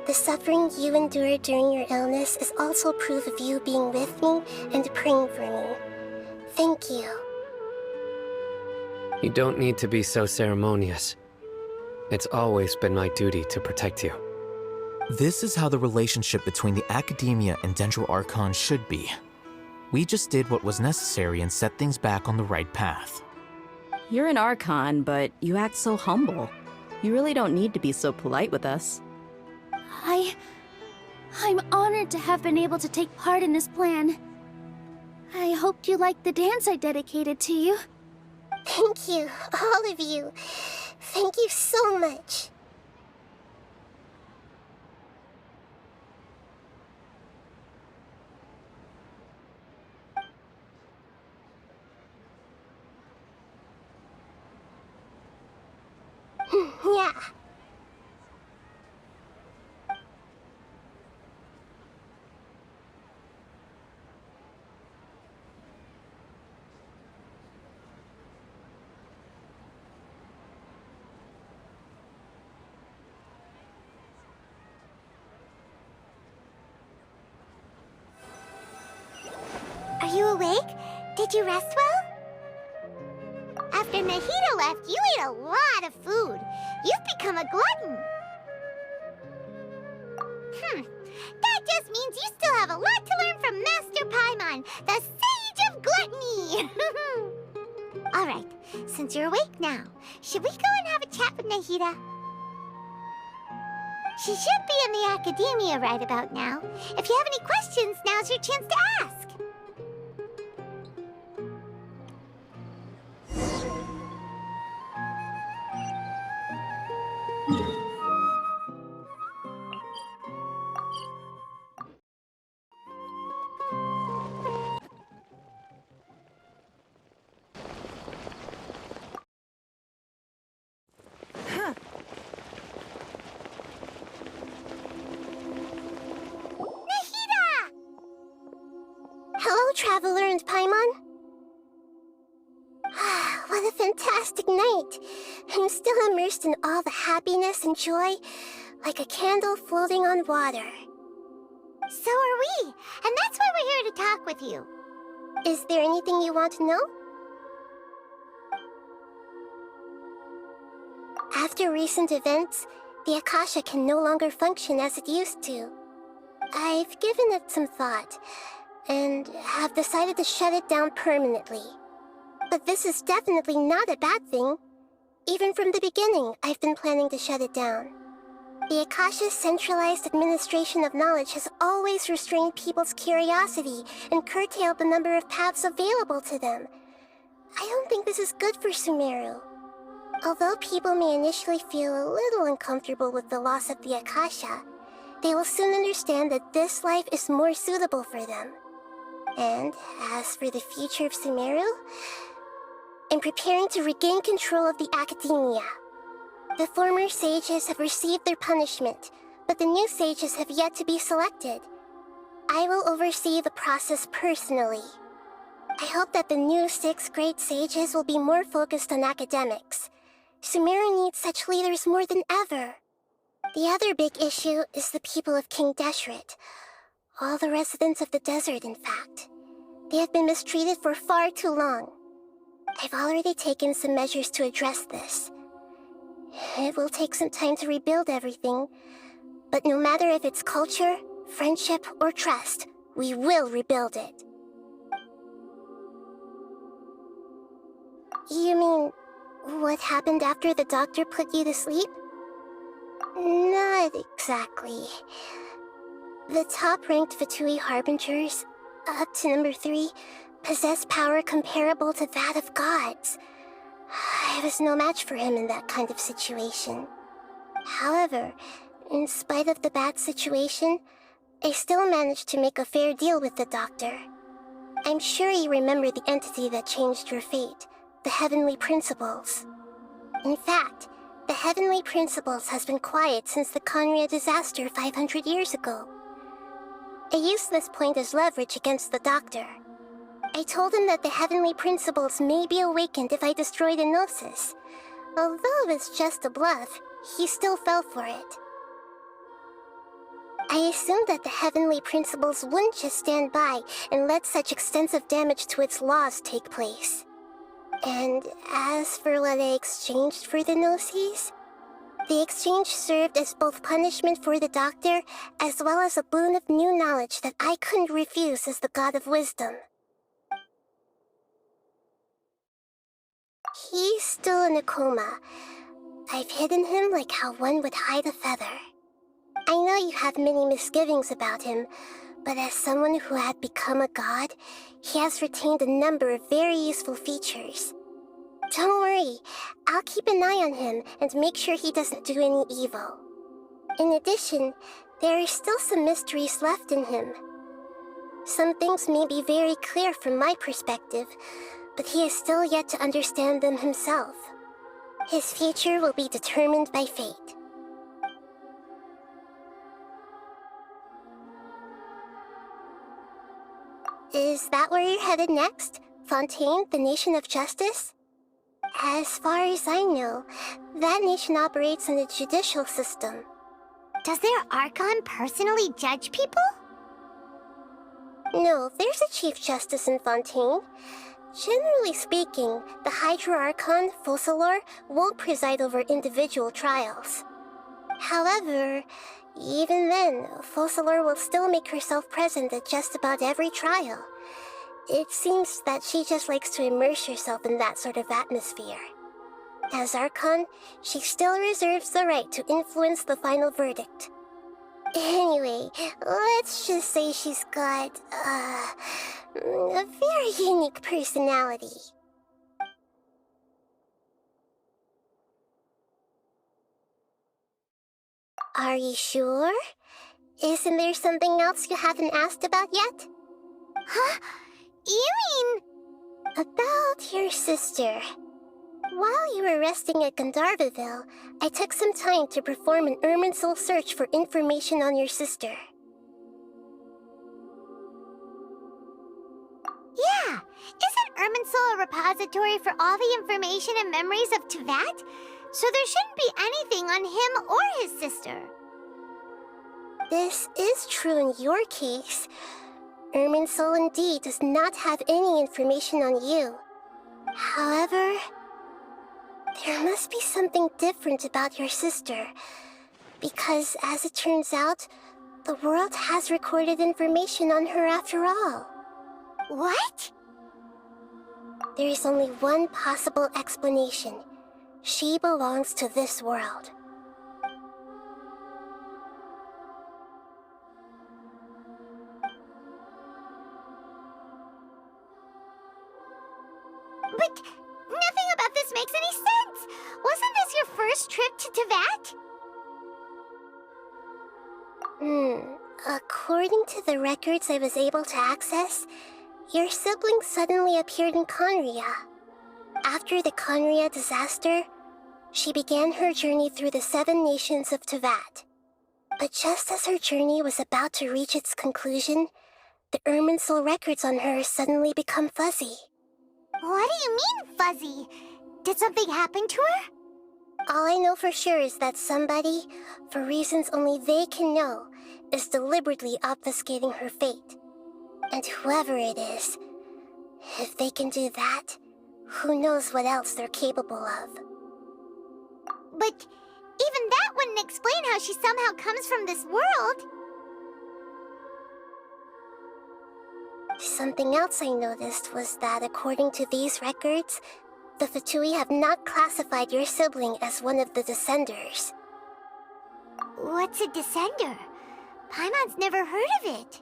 the suffering you endured during your illness is also proof of you being with me and praying for me. Thank you. You don't need to be so ceremonious. It's always been my duty to protect you. This is how the relationship between the Academia and Dendro Archon should be. We just did what was necessary and set things back on the right path. You're an Archon, but you act so humble. You really don't need to be so polite with us. I'm honored to have been able to take part in this plan. I hoped you liked the dance I dedicated to you. Thank you, all of you. Thank you so much. Yeah. Are you awake? Did you rest well? After Nahida left, you ate a lot of food. You've become a glutton. That just means you still have a lot to learn from Master Paimon, the Sage of Gluttony! Alright, since you're awake now, should we go and have a chat with Nahida? She should be in the academia right about now. If you have any questions, now's your chance to ask. Hello, Traveler and Paimon. What a fantastic night. I'm still immersed in all the happiness and joy, like a candle floating on water. So are we, and that's why we're here to talk with you. Is there anything you want to know? After recent events, the Akasha can no longer function as it used to. I've given it some thought, and have decided to shut it down permanently. But this is definitely not a bad thing. Even from the beginning, I've been planning to shut it down. The Akasha's centralized administration of knowledge has always restrained people's curiosity and curtailed the number of paths available to them. I don't think this is good for Sumeru. Although people may initially feel a little uncomfortable with the loss of the Akasha, they will soon understand that this life is more suitable for them. And as for the future of Sumeru, I'm preparing to regain control of the academia. The former sages have received their punishment, but the new sages have yet to be selected. I will oversee the process personally. I hope that the new 6 great sages will be more focused on academics. Sumeru needs such leaders more than ever. The other big issue is the people of King Deshret. All the residents of the desert, in fact. They have been mistreated for far too long. I've already taken some measures to address this. It will take some time to rebuild everything, but no matter if it's culture, friendship, or trust, we will rebuild it. You mean, what happened after the doctor put you to sleep? Not exactly. The top-ranked Fatui Harbingers, up to number 3, possess power comparable to that of gods. I was no match for him in that kind of situation. However, in spite of the bad situation, I still managed to make a fair deal with the doctor. I'm sure you remember the entity that changed your fate, the Heavenly Principles. In fact, the Heavenly Principles has been quiet since the Conria disaster 500 years ago. I used this point as leverage against the doctor. I told him that the Heavenly Principles may be awakened if I destroy the Gnosis. Although it's just a bluff, he still fell for it. I assumed that the Heavenly Principles wouldn't just stand by and let such extensive damage to its laws take place. And as for what I exchanged for the Gnosis, the exchange served as both punishment for the doctor, as well as a boon of new knowledge that I couldn't refuse as the God of Wisdom. He's still in a coma. I've hidden him like how one would hide a feather. I know you have many misgivings about him, but as someone who had become a god, he has retained a number of very useful features. Don't worry, I'll keep an eye on him and make sure he doesn't do any evil. In addition, there are still some mysteries left in him. Some things may be very clear from my perspective, but he is still yet to understand them himself. His future will be determined by fate. Is that where you're headed next? Fontaine, the Nation of Justice? As far as I know, that nation operates on a judicial system. Does their Archon personally judge people? No, there's a Chief Justice in Fontaine. Generally speaking, the Hydra Archon, Focalor, won't preside over individual trials. However, even then, Focalor will still make herself present at just about every trial. It seems that she just likes to immerse herself in that sort of atmosphere. As Archon, she still reserves the right to influence the final verdict. Anyway, let's just say she's got, a very unique personality. Are you sure? Isn't there something else you haven't asked about yet? Huh? You mean... About your sister. While you were resting at Gandharvaville, I took some time to perform an Irminsul search for information on your sister. Yeah! Isn't Irminsul a repository for all the information and memories of Teyvat? So there shouldn't be anything on him or his sister. This is true in your case. Irminsul indeed does not have any information on you. However, there must be something different about your sister. Because, as it turns out, the world has recorded information on her after all. What? There is only one possible explanation. She belongs to this world. But nothing about this makes any sense! Wasn't this your first trip to Teyvat? According to the records I was able to access, your sibling suddenly appeared in Conria. After the Conria disaster, she began her journey through the 7 nations of Teyvat. But just as her journey was about to reach its conclusion, the Irminsul records on her suddenly become fuzzy. What do you mean, fuzzy? Did something happen to her? All I know for sure is that somebody, for reasons only they can know, is deliberately obfuscating her fate. And whoever it is, if they can do that, who knows what else they're capable of. But even that wouldn't explain how she somehow comes from this world. Something else I noticed was that according to these records, the Fatui have not classified your sibling as one of the Descenders. What's a Descender? Paimon's never heard of it.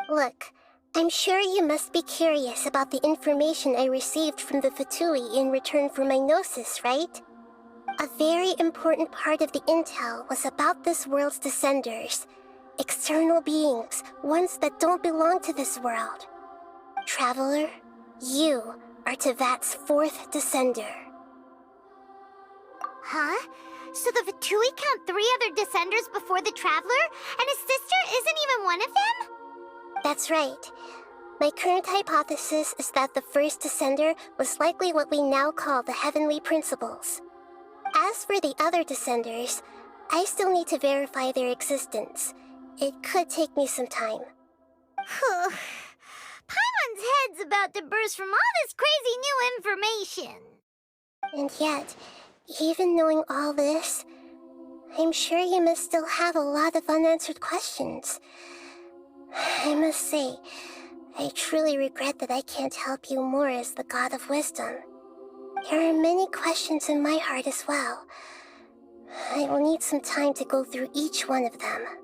Look, I'm sure you must be curious about the information I received from the Fatui in return for my gnosis, right? A very important part of the intel was about this world's Descenders. External beings, ones that don't belong to this world. Traveler, you are Teyvat's 4th Descender. Huh? So the Fatui count 3 other Descenders before the Traveler, and his sister isn't even one of them? That's right. My current hypothesis is that the first Descender was likely what we now call the Heavenly Principles. As for the other Descenders, I still need to verify their existence. It could take me some time. Paimon's head's about to burst from all this crazy new information. And yet, even knowing all this, I'm sure you must still have a lot of unanswered questions. I must say, I truly regret that I can't help you more as the God of Wisdom. There are many questions in my heart as well. I will need some time to go through each one of them.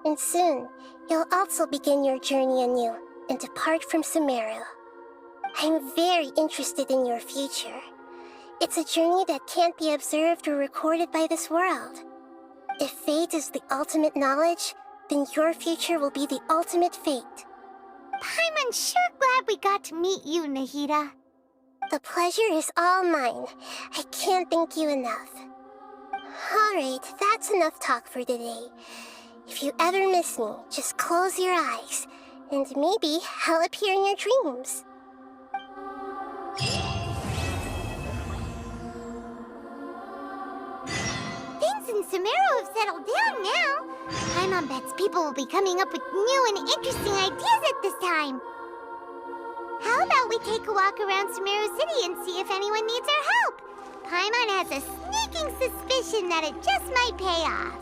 And soon, you'll also begin your journey anew and depart from Sumeru. I'm very interested in your future. It's a journey that can't be observed or recorded by this world. If fate is the ultimate knowledge, then your future will be the ultimate fate. Paimon's sure glad we got to meet you, Nahida. The pleasure is all mine. I can't thank you enough. Alright, that's enough talk for today. If you ever miss me, just close your eyes, and maybe I'll appear in your dreams. Things in Sumeru have settled down now. Paimon bets people will be coming up with new and interesting ideas at this time. How about we take a walk around Sumeru City and see if anyone needs our help? Paimon has a sneaking suspicion that it just might pay off.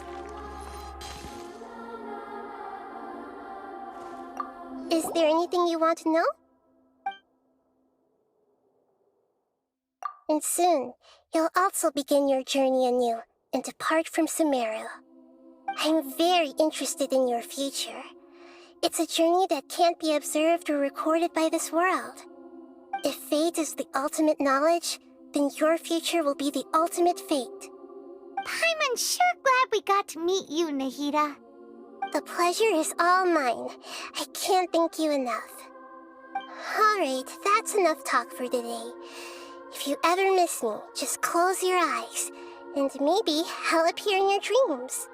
Is there anything you want to know? And soon, you'll also begin your journey anew and depart from Sumeru. I'm very interested in your future. It's a journey that can't be observed or recorded by this world. If fate is the ultimate knowledge, then your future will be the ultimate fate. Paimon's sure glad we got to meet you, Nahida. The pleasure is all mine. I can't thank you enough. Alright, that's enough talk for today. If you ever miss me, just close your eyes, and maybe I'll appear in your dreams.